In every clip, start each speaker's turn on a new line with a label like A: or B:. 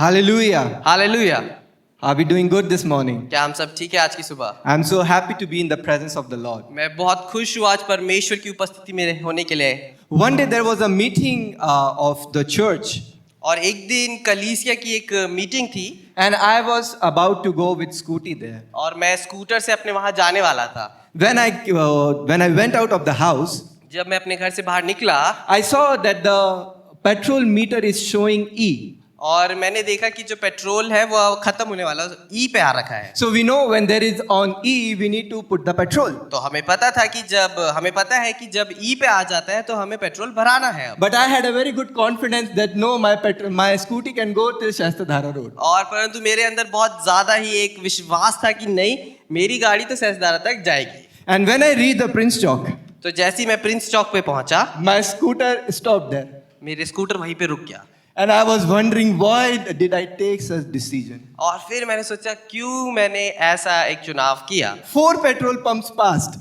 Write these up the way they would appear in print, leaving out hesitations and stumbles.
A: Hallelujah.
B: Hallelujah.
A: Are we doing good this morning?
B: क्या हम सब ठीक है आज की सुबह?
A: I'm so happy to be in the presence of the Lord.
B: मैं बहुत खुश हूँ आज परमेश्वर की उपस्थिति में होने के लिए।
A: One day there was a meeting of the church,
B: और एक दिन कलीसिया की एक मीटिंग थी
A: and I was about to go with Scooty there.
B: और मैं स्कूटर से अपने वहां जाने वाला था।
A: When I went out of the house,
B: जब मैं अपने घर से बाहर निकला
A: I saw that the petrol meter is showing E.
B: और मैंने देखा कि जो पेट्रोल है वो खत्म होने वाला ई पे आ रखा है।
A: So we know when there is on E, we need to put the petrol.
B: तो हमें पता है कि जब ई पे आ जाता है तो हमें पेट्रोल भराना है अब।
A: But I had a very good confidence that no, my Scooty can go till Shastadhara Road.
B: और परंतु मेरे अंदर बहुत ज्यादा ही एक विश्वास था कि नहीं, मेरी गाड़ी तो सहस्त्रधारा तक जाएगी।
A: And when I reached the Prince Chalk,
B: तो जैसे ही मैं प्रिंस चौक पे पहुंचा
A: my scooter stopped there.
B: मेरे स्कूटर वहीं पे रुक गया।
A: And I was wondering why did I take such decision?
B: और फिर मैंने सोचा क्यों मैंने ऐसा एक चुनाव किया।
A: 4 petrol pumps passed,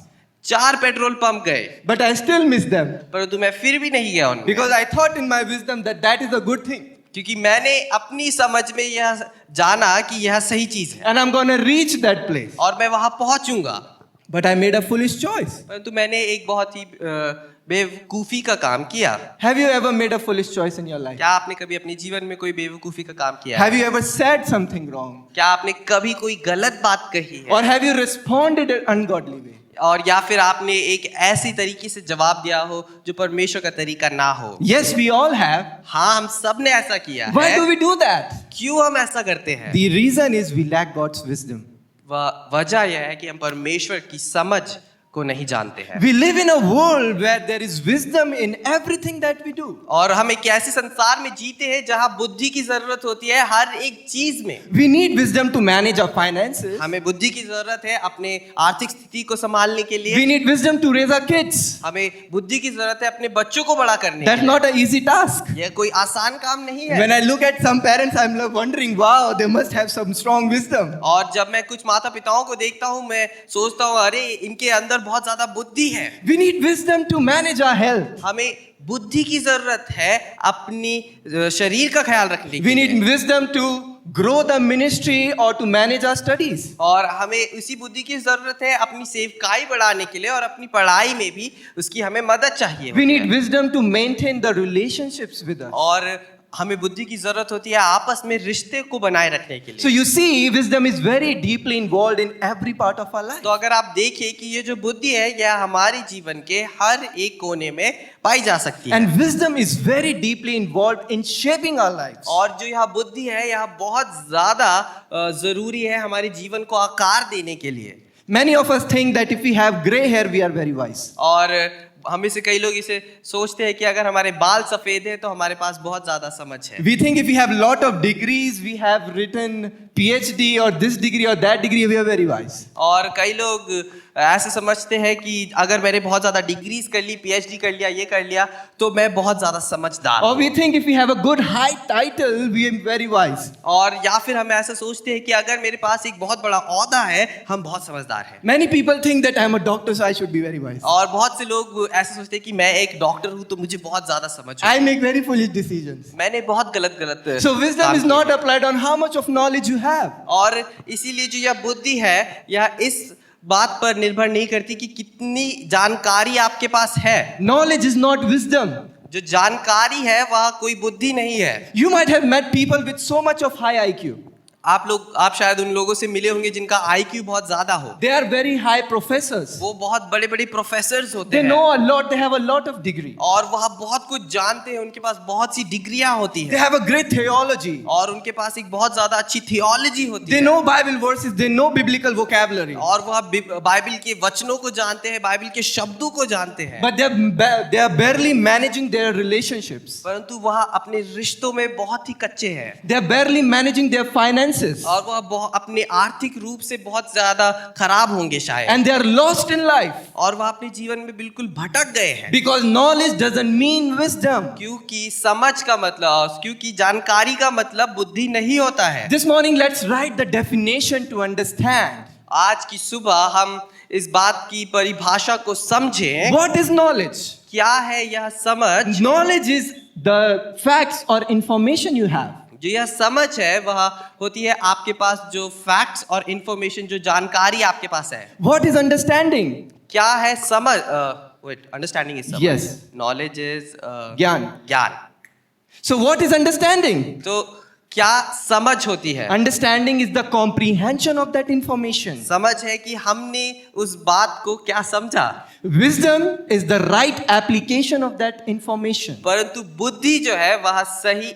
B: 4 petrol pump गए
A: but I still missed them
B: परंतु मैं फिर भी नहीं गया उनमें,
A: because I thought in my wisdom that that is a good thing
B: क्योंकि मैंने अपनी समझ में यह जाना कि यह सही चीज है
A: and I'm gonna reach that place.
B: और मैं वहां पहुंचूंगा।
A: But I made a foolish choice.
B: परंतु मैंने एक बहुत ही बेवकूफी का काम किया।
A: Have you ever made a foolish choice in your life?
B: क्या आपने कभी अपने जीवन में कोई बेवकूफी का काम किया है?
A: Have you ever said something wrong?
B: क्या आपने कभी कोई गलत बात कही है?
A: Or have you responded in an ungodly way?
B: और या फिर आपने एक ऐसी तरीके से जवाब दिया हो जो परमेश्वर का तरीका ना हो?
A: Yes, we all have.
B: हाँ, हम सब ने ऐसा किया
A: Why
B: है।
A: do we do that?
B: क्यों हम ऐसा करते हैं?
A: The reason is we lack God's wisdom.
B: वजह यह है कि हम परमेश्वर की समझ को नहीं जानते हैं।
A: We live in a world where there is wisdom in everything that we do.
B: और हम एक ऐसे संसार में जीते हैं जहां बुद्धि की जरूरत होती है हर एक चीज में।
A: We need wisdom to manage our finances.
B: हमें बुद्धि की जरूरत है अपने आर्थिक स्थिति को संभालने के लिए।
A: We need wisdom to raise our kids.
B: हमें बुद्धि की जरूरत है अपने बच्चों को बड़ा करने
A: That's
B: के लिए।
A: not an easy task.
B: यह कोई आसान काम नहीं है।
A: When I look at some parents, I'm like wondering, wow, they must have some strong wisdom.
B: और जब मैं कुछ माता पिताओं को देखता हूँ मैं सोचता हूँ अरे इनके अंदर बहुत ज्यादा बुद्धि है।
A: We need wisdom to manage our health.
B: हमें बुद्धि की जरूरत है अपनी शरीर का ख्याल रखने के
A: We
B: लिए।
A: need wisdom to grow the ministry or to manage our studies.
B: और हमें उसी बुद्धि की जरूरत है अपनी सेवकाई बढ़ाने के लिए और अपनी पढ़ाई में भी उसकी हमें मदद चाहिए
A: We
B: होती
A: need
B: है।
A: wisdom to maintain the relationships with us.
B: और हमें बुद्धि की जरूरत होती है आपस में रिश्ते को बनाए रखने के
A: So
B: लिए।
A: you see, wisdom is very deeply involved in every part of our life.
B: तो अगर आप देखिए कि ये जो बुद्धि है यह हमारे जीवन के हर एक कोने में पाई जा सकती है।
A: And wisdom is very deeply involved in shaping our lives.
B: और जो यह बुद्धि है यह बहुत ज्यादा जरूरी है हमारे जीवन को आकार देने के लिए।
A: Many of us think that if we have gray hair, we are very wise.
B: और हमें से कई लोग इसे सोचते हैं कि अगर हमारे बाल सफेद हैं तो हमारे पास बहुत ज्यादा समझ है।
A: We think if we have lot of degrees, we have written PhD or this degree or that degree, we are very wise.
B: और कई लोग ऐसे समझते हैं कि अगर मैंने बहुत ज्यादा डिग्रीज कर ली, पीएचडी कर लिया, ये कर लिया तो मैं बहुत ज्यादा समझदार
A: Or
B: हूँ।
A: we think if we have a good high title, we are very wise.
B: और या फिर हम ऐसा सोचते हैं कि अगर मेरे पास एक बहुत बड़ा ओहदा है हम बहुत समझदार हैं।
A: Many people think that I am a doctor, so I should be very wise.
B: और बहुत से लोग ऐसे सोचते हैं कि मैं एक डॉक्टर हूँ तो मुझे बहुत ज्यादा समझ है।
A: I make very foolish decisions.
B: मैंने बहुत गलत
A: So wisdom
B: काम
A: is
B: किए
A: not
B: हैं।
A: applied on how much of knowledge you have.
B: और इसीलिए जो यह बुद्धि है यह इस बात पर निर्भर नहीं करती कि कितनी जानकारी आपके पास है।
A: Knowledge is not wisdom.
B: जो जानकारी है वह कोई बुद्धि नहीं है।
A: You might have met people with so much of high IQ.
B: आप शायद उन लोगों से मिले होंगे जिनका IQ बहुत ज्यादा हो।
A: They are very high professors.
B: वो बहुत बड़े बड़े प्रोफेसर्स होते
A: They
B: हैं
A: know a lot. They have a lot of degree.
B: और वह बहुत कुछ जानते हैं, उनके पास बहुत सी डिग्रियां होती
A: They
B: हैं
A: have a great theology.
B: और उनके पास एक बहुत ज्यादा अच्छी थियोलॉजी होती
A: They
B: है
A: know Bible verses. They know biblical vocabulary.
B: और वह बाइबल के वचनों को जानते हैं, बाइबल के शब्दों को जानते हैं,
A: But they are barely managing their relationships.
B: परंतु वह अपने रिश्तों में बहुत ही कच्चे हैं
A: They are barely managing their finances.
B: और वह अपने आर्थिक रूप से बहुत ज्यादा खराब होंगे शायद।
A: And they are lost in life.
B: और वह अपने जीवन में बिल्कुल भटक गए हैं
A: Because knowledge doesn't mean wisdom.
B: क्योंकि जानकारी का मतलब बुद्धि नहीं होता है।
A: This morning, let's write the definition to understand.
B: आज की सुबह हम इस बात की परिभाषा को समझें।
A: What is knowledge?
B: क्या है यह समझ?
A: Knowledge is the facts or information you have.
B: जो यह समझ है वह होती है आपके पास जो फैक्ट्स और इंफॉर्मेशन, जो जानकारी आपके पास है।
A: What is understanding?
B: क्या है समझ? वेट, अंडरस्टैंडिंग इज समझ,
A: Yes.
B: नॉलेज इज
A: ज्ञान।
B: ज्ञान।
A: So what is understanding?
B: तो क्या समझ होती है?
A: Understanding is the comprehension of that information.
B: समझ है कि हमने उस बात को क्या समझा,
A: Wisdom is the right application of that information.
B: परंतु बुद्धि जो है वह सही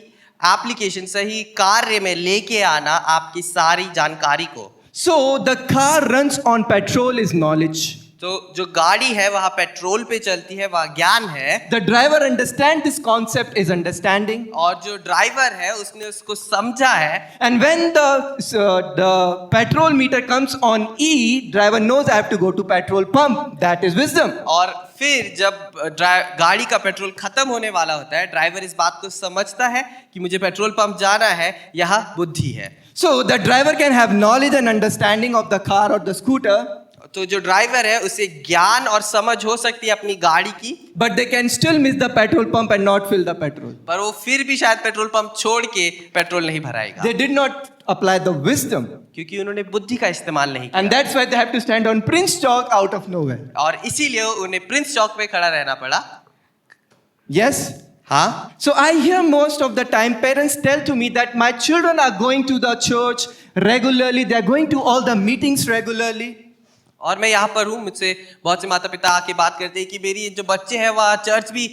B: एप्लीकेशन, सही कार्य में लेके आना आपकी सारी जानकारी को।
A: So the car runs on petrol is knowledge.
B: तो जो गाड़ी है वह पेट्रोल पे चलती है, वह ज्ञान है।
A: The driver understands this concept is understanding.
B: और जो ड्राइवर है उसने उसको समझा है।
A: And when the petrol meter comes on E, driver knows I have to go to petrol pump. That is wisdom.
B: और फिर जब गाड़ी का पेट्रोल खत्म होने वाला होता है, ड्राइवर इस बात को समझता है कि मुझे पेट्रोल पंप जाना है, यह बुद्धि है।
A: So the driver can have knowledge and understanding of the car or the scooter,
B: तो जो ड्राइवर है उसे ज्ञान और समझ हो सकती है अपनी गाड़ी की,
A: but they can still miss the petrol pump and not fill the petrol.
B: पर वो फिर भी शायद पेट्रोल पंप छोड़ के पेट्रोल नहीं भराएगा,
A: They did not apply the wisdom.
B: क्योंकि उन्होंने बुद्धि का इस्तेमाल नहीं
A: And
B: किया।
A: that's why they have to stand on Prince Chalk out of nowhere.
B: और इसीलिए उन्हें प्रिंस चौक पे खड़ा रहना पड़ा।
A: Yes?
B: हाँ,
A: So I hear most of the time parents tell to me that my children are going to the church regularly, they are going to all the meetings regularly.
B: और मैं यहाँ पर हूँ, मुझसे बहुत से माता पिता आके बात करते हैं कि मेरी जो बच्चे हैं वह चर्च भी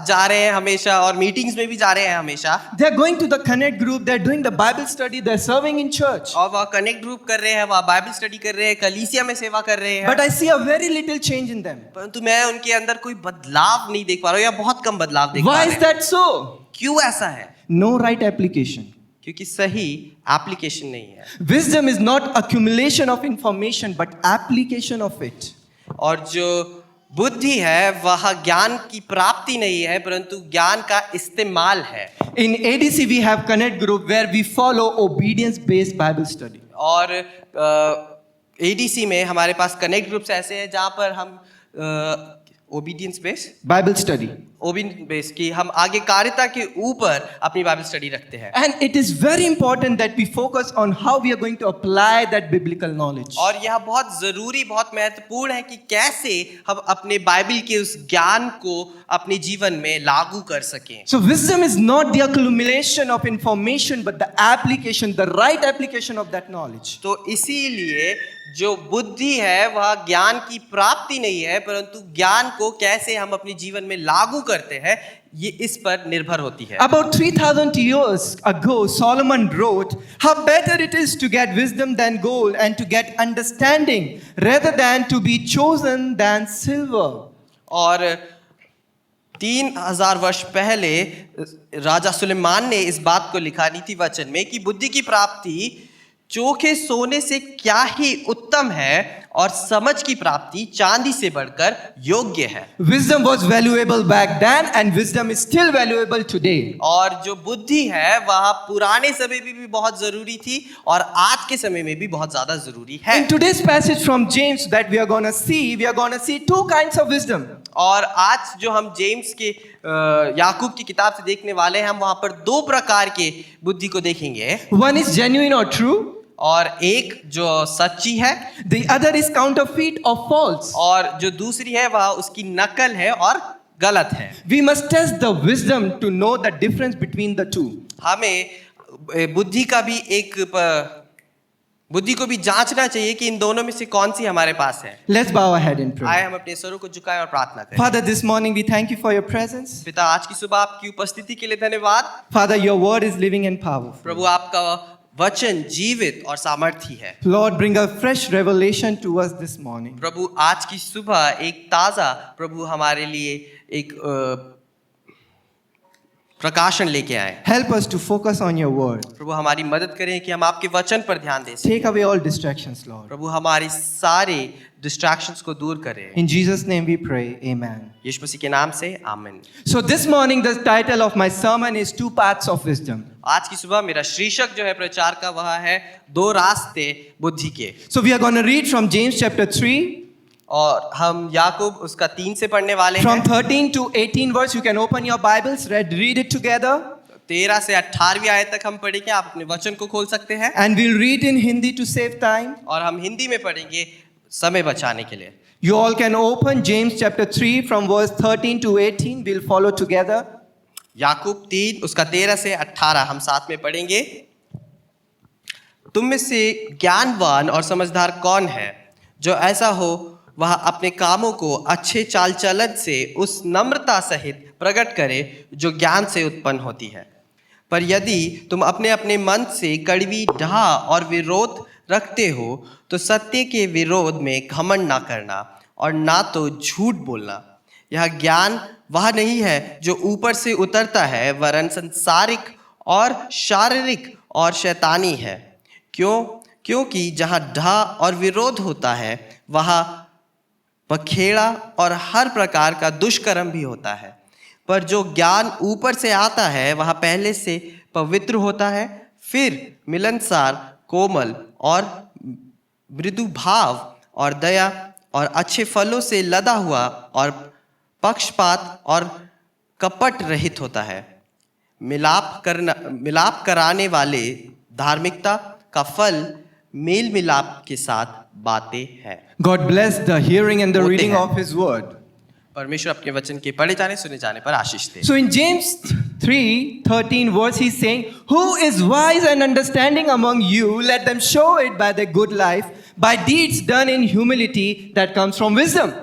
B: जा रहे हैं हमेशा और मीटिंग्स में भी जा रहे हैं हमेशा,
A: They are going to the connect group, they are doing the Bible study, they are serving in church.
B: और वह कनेक्ट ग्रुप कर रहे हैं, वह बाइबल स्टडी कर रहे हैं, कलीसिया में सेवा कर रहे हैं।
A: But I see a very little change in them.
B: परंतु मैं उनके अंदर कोई बदलाव नहीं देख पा रहा हूँ, या बहुत कम बदलाव देख पा
A: Why
B: रहे
A: is
B: हैं।
A: that so?
B: क्यों ऐसा है?
A: No right application.
B: क्योंकि सही एप्लीकेशन नहीं है।
A: Wisdom is not accumulation of information but application of it.
B: और जो बुद्धि है वह ज्ञान की प्राप्ति नहीं है, परंतु ज्ञान का इस्तेमाल है।
A: In ADC we have connect group where we follow obedience based Bible study.
B: और एडीसी में हमारे पास कनेक्ट ग्रुप्स ऐसे हैं जहाँ पर हम obedience base
A: Bible study.
B: Obedience base की हम आगे कार्यता के ऊपर अपनी बाइबल स्टडी रखते हैं।
A: And it is very important that we focus on how we are going to apply that biblical knowledge.
B: और यह बहुत जरूरी, बहुत महत्वपूर्ण है कि कैसे हम अपने बाइबल के उस ज्ञान को अपने जीवन में लागू कर सकें।
A: So wisdom is not the accumulation of information but the application, the right application of that knowledge.
B: तो इसीलिए जो बुद्धि है वह ज्ञान की प्राप्ति नहीं है, परंतु ज्ञान को कैसे हम अपने जीवन में लागू करते हैं, ये इस पर निर्भर होती है।
A: About 3,000 years ago, Solomon wrote, how better it is to get wisdom than gold and to get understanding rather than to be chosen than silver.
B: और 3000 वर्ष पहले राजा सुलेमान ने इस बात को लिखा नीति वचन में कि बुद्धि की प्राप्ति चोखे सोने से क्या ही उत्तम है और समझ की प्राप्ति चांदी से बढ़कर योग्य है।
A: Wisdom was valuable back then and wisdom is still valuable today.
B: और जो बुद्धि है वह पुराने समय में भी बहुत जरूरी थी और आज के समय में भी बहुत ज्यादा जरूरी है।
A: In today's passage from James that we are going to see two kinds of wisdom.
B: और आज जो हम जेम्स के याकूब की किताब से देखने वाले हैं, हम वहां पर दो प्रकार के बुद्धि को देखेंगे।
A: One is genuine or true.
B: और एक जो सच्ची है,
A: The other is counterfeit or false.
B: और जो दूसरी है वह उसकी नकल है और गलत है।
A: We must test the wisdom to know the difference between the two.
B: हमें बुद्धि का भी बुद्धि को भी जांचना चाहिए कि इन दोनों में से कौन सी हमारे पास है।
A: Let's bow our head in prayer.
B: आए हम अपने स्वरों को झुकाएं और प्रार्थना करें।
A: Father, this morning we thank you for your presence.
B: पिता, आज की सुबह आपकी उपस्थिति के लिए धन्यवाद।
A: Father, your word is living and powerful.
B: प्रभु, आपका वचन जीवित और सामर्थी है।
A: Lord, bring a fresh revelation to us this morning.
B: प्रभु, आज की सुबह एक ताजा प्रभु हमारे लिए एक प्रकाशन लेके आए।
A: Help us to focus on your word.
B: प्रभु, हमारी मदद करें कि हम आपके वचन पर ध्यान दे सकें।
A: Take away all distractions, Lord.
B: प्रभु, हमारी सारे डिस्ट्रैक्शंस को दूर करें।
A: In Jesus' name we pray. Amen.
B: यीशु मसीह के नाम से आमीन।
A: So this morning the title of my sermon is Two Paths of Wisdom.
B: आज की सुबह मेरा शीर्षक जो है प्रचार का वह है दो रास्ते बुद्धि के।
A: So we are going to read from James chapter 3.
B: और हम याकूब उसका 3 से पढ़ने वाले
A: From
B: हैं।
A: 13 to 18 verse, you can open your Bibles, read it together.
B: 13 से 18वीं आयत तक हम पढ़ेंगे। आप अपने वचन को खोल सकते हैं
A: and we'll read in Hindi to save time.
B: और हम हिंदी में पढ़ेंगे समय बचाने के लिए।
A: You all can open James chapter 3 from verse 13 to 18. We'll follow together.
B: याकूब 3 उसका 13 से 18 हम साथ में पढ़ेंगे। तुम में से ज्ञानवान और समझदार कौन है जो ऐसा हो वह अपने कामों को अच्छे चाल चलन से उस नम्रता सहित प्रकट करे जो ज्ञान से उत्पन्न होती है। पर यदि तुम अपने अपने मन से कड़वी ढा और विरोध रखते हो तो सत्य के विरोध में घमंड ना करना और ना तो झूठ बोलना। यह ज्ञान वह नहीं है जो ऊपर से उतरता है वरन संसारिक और शारीरिक और शैतानी है। क्योंकि जहाँ ढा और विरोध होता है वहाँ बखेड़ा और हर प्रकार का दुष्कर्म भी होता है। पर जो ज्ञान ऊपर से आता है वह पहले से पवित्र होता है, फिर मिलनसार, कोमल और मृदु भाव और दया और अच्छे फलों से लदा हुआ और पक्षपात और कपट रहित होता है। मिलाप कराने वाले धार्मिकता का फल मेल मिलाप के साथ बातें हैं।
A: God bless the hearing and the
B: होते
A: reading
B: हैं।
A: of His word.
B: परमेश्वर अपने वचन के पढ़े जाने सुने जाने पर आशीष दे।
A: So in James 3:13 verse, he's saying, "Who is wise and understanding among you? Let them show it by their good life, by deeds done in humility that comes from wisdom."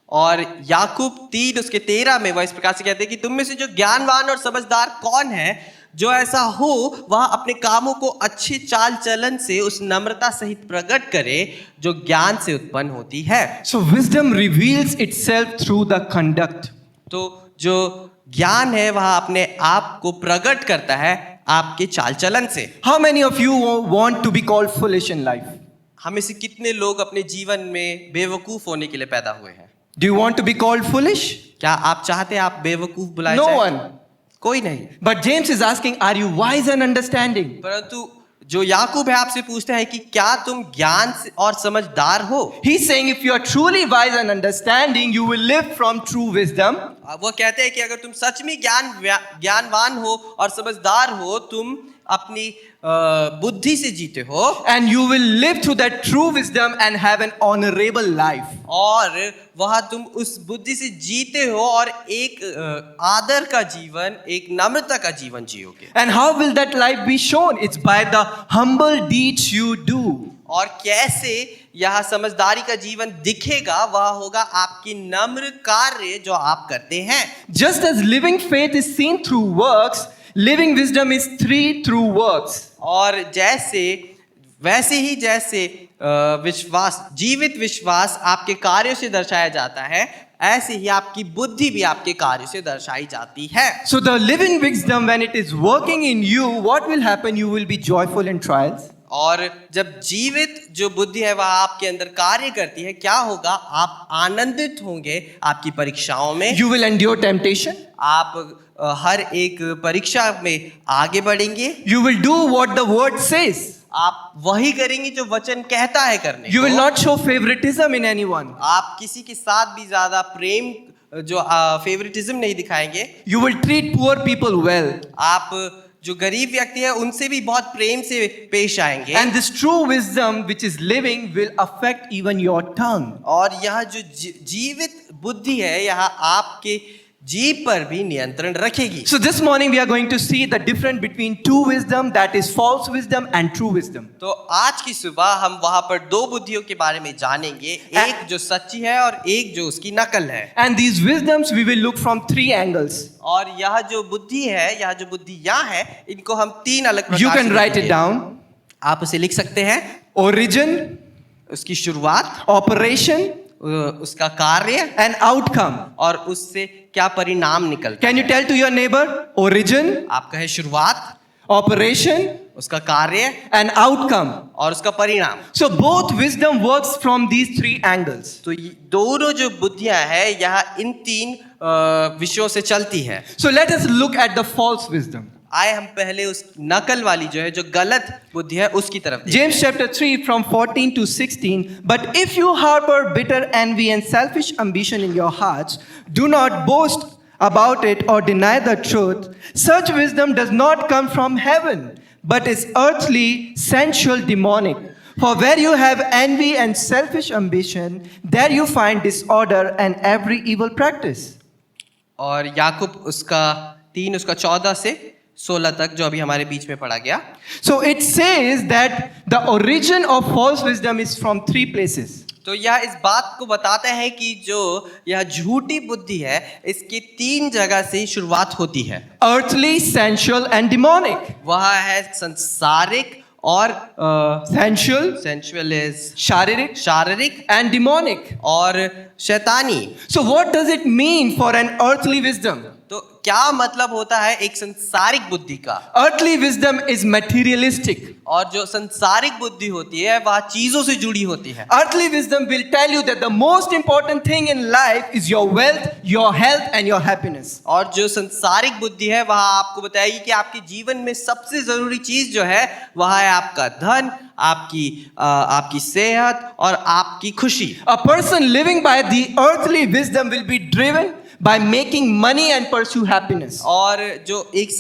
B: और याकूब 3 उसके 13 में वह इस प्रकार से कहते हैं कि तुम में से जो ज्ञानवान और समझदार कौन है जो ऐसा हो वह अपने कामों को अच्छे चाल चलन से उस नम्रता सहित प्रकट करे जो ज्ञान से उत्पन्न होती है।
A: So wisdom reveals itself through the conduct.
B: तो जो ज्ञान है वह अपने आप को प्रकट करता है आपके चाल चलन से।
A: How many of you want to be called foolish in life?
B: हमें से कितने लोग अपने जीवन में बेवकूफ होने के लिए पैदा हुए हैं?
A: Do you want to be called foolish?
B: क्या आप चाहते हैं आप बेवकूफ बुलाए
A: No
B: जाएं?
A: one.
B: कोई नहीं।
A: But James is asking, are you wise and understanding?
B: परंतु जो याकूब है आपसे पूछते हैं कि क्या तुम ज्ञान और समझदार हो?
A: He's saying if you are truly wise and understanding, you will live from true wisdom.
B: वो कहते हैं कि अगर तुम सच में ज्ञानवान हो और समझदार हो, तुम अपनी बुद्धि से जीते हो
A: And you will live through that true wisdom and have an honorable life.
B: और वह तुम उस बुद्धि से जीते हो और एक आदर का जीवन, एक नम्रता का जीवन जियोगे।
A: And how will that life be shown? It's by the humble deeds you do.
B: और कैसे यह समझदारी का जीवन दिखेगा वह होगा आपकी नम्र कार्य जो आप करते हैं।
A: Just as living faith is seen through works, living wisdom is through works.
B: और वैसे ही जैसे विश्वास, जीवित विश्वास आपके कार्यों से दर्शाया जाता है, ऐसे ही आपकी बुद्धि भी आपके कार्यों से दर्शाई जाती है।
A: So the living wisdom, when it is working in you, what will happen? You will be joyful in trials.
B: और जब जीवित जो बुद्धि है वह आपके अंदर कार्य करती है, क्या होगा? आप आनंदित होंगे आपकी परीक्षाओं में।
A: You will endure temptation.
B: आप हर एक परीक्षा में आगे बढ़ेंगे।
A: You will do what the word says.
B: आप वही करेंगे जो वचन कहता है करने
A: You
B: को।
A: will not show favoritism in anyone.
B: आप किसी के साथ भी ज्यादा प्रेम जो फेवरेटिज्म नहीं दिखाएंगे।
A: You will treat poor people well.
B: आप जो गरीब व्यक्ति है उनसे भी बहुत प्रेम से पेश आएंगे।
A: And this true wisdom which is living will affect even your tongue.
B: और यह जो जीवित बुद्धि है यह आपके जीभ पर भी नियंत्रण रखेगी।
A: So this morning we are going to see the difference between true wisdom, that is false wisdom, and true wisdom.
B: तो आज की सुबह हम वहां पर दो बुद्धियों के बारे में जानेंगे, एक जो सच्ची है और एक जो उसकी नकल है।
A: And these wisdoms we will look from 3 angles.
B: और यह जो बुद्धि है, यह जो बुद्धियां है, इनको हम 3 अलग प्रकार
A: You
B: से
A: can write it
B: देखेंगे।
A: down.
B: आप उसे लिख सकते हैं।
A: Origin,
B: उसकी शुरुआत,
A: operation,
B: उसका कार्य
A: and outcome.
B: और उससे क्या परिणाम निकलता
A: Can you tell to your neighbor? Origin,
B: है। आप कहे शुरुआत,
A: operation,
B: उसका कार्य
A: and outcome.
B: और उसका परिणाम।
A: So both wisdom works from these 3 angles.
B: तो ये दोनों जो बुद्धियां हैं यह इन 3 विषयों से चलती है।
A: So let us look at the false wisdom.
B: आए हम पहले उस नकल वाली जो है, जो गलत बुद्धि है, उसकी तरफ देखें।
A: James chapter 3 from 14 to 16. But if you harbor bitter envy and selfish ambition in your hearts, do not boast about it or deny the truth, such wisdom does not come from heaven, but is earthly, sensual, demonic. For where you have envy and selfish ambition, there you find disorder and every evil practice.
B: और याकूब उसका 3 उसका 14 से 16 तक जो अभी हमारे बीच में पढ़ा गया।
A: So it says that the origin of false wisdom is from 3 places.
B: तो यह इस बात को बताता है कि जो यह झूठी बुद्धि है इसकी 3 जगह से शुरुआत होती है।
A: Earthly, sensual and demonic.
B: वह है संसारिक और
A: Sensual,
B: शारीरिक शारीरिक
A: and demonic.
B: और शैतानी।
A: So what does it mean for an earthly wisdom?
B: तो क्या मतलब होता है एक संसारिक बुद्धि का?
A: Earthly wisdom is materialistic.
B: और जो संसारिक बुद्धि होती है वह चीजों से जुड़ी होती है।
A: Earthly wisdom will tell you that the most important thing in life is your wealth, your health and your happiness.
B: और जो संसारिक बुद्धि है वह आपको बताएगी कि आपके जीवन में सबसे जरूरी चीज जो है वह है आपका धन, आपकी सेहत और आपकी खुशी।
A: A person living by the earthly wisdom will be driven by making money and pursue happiness.
B: और जो एक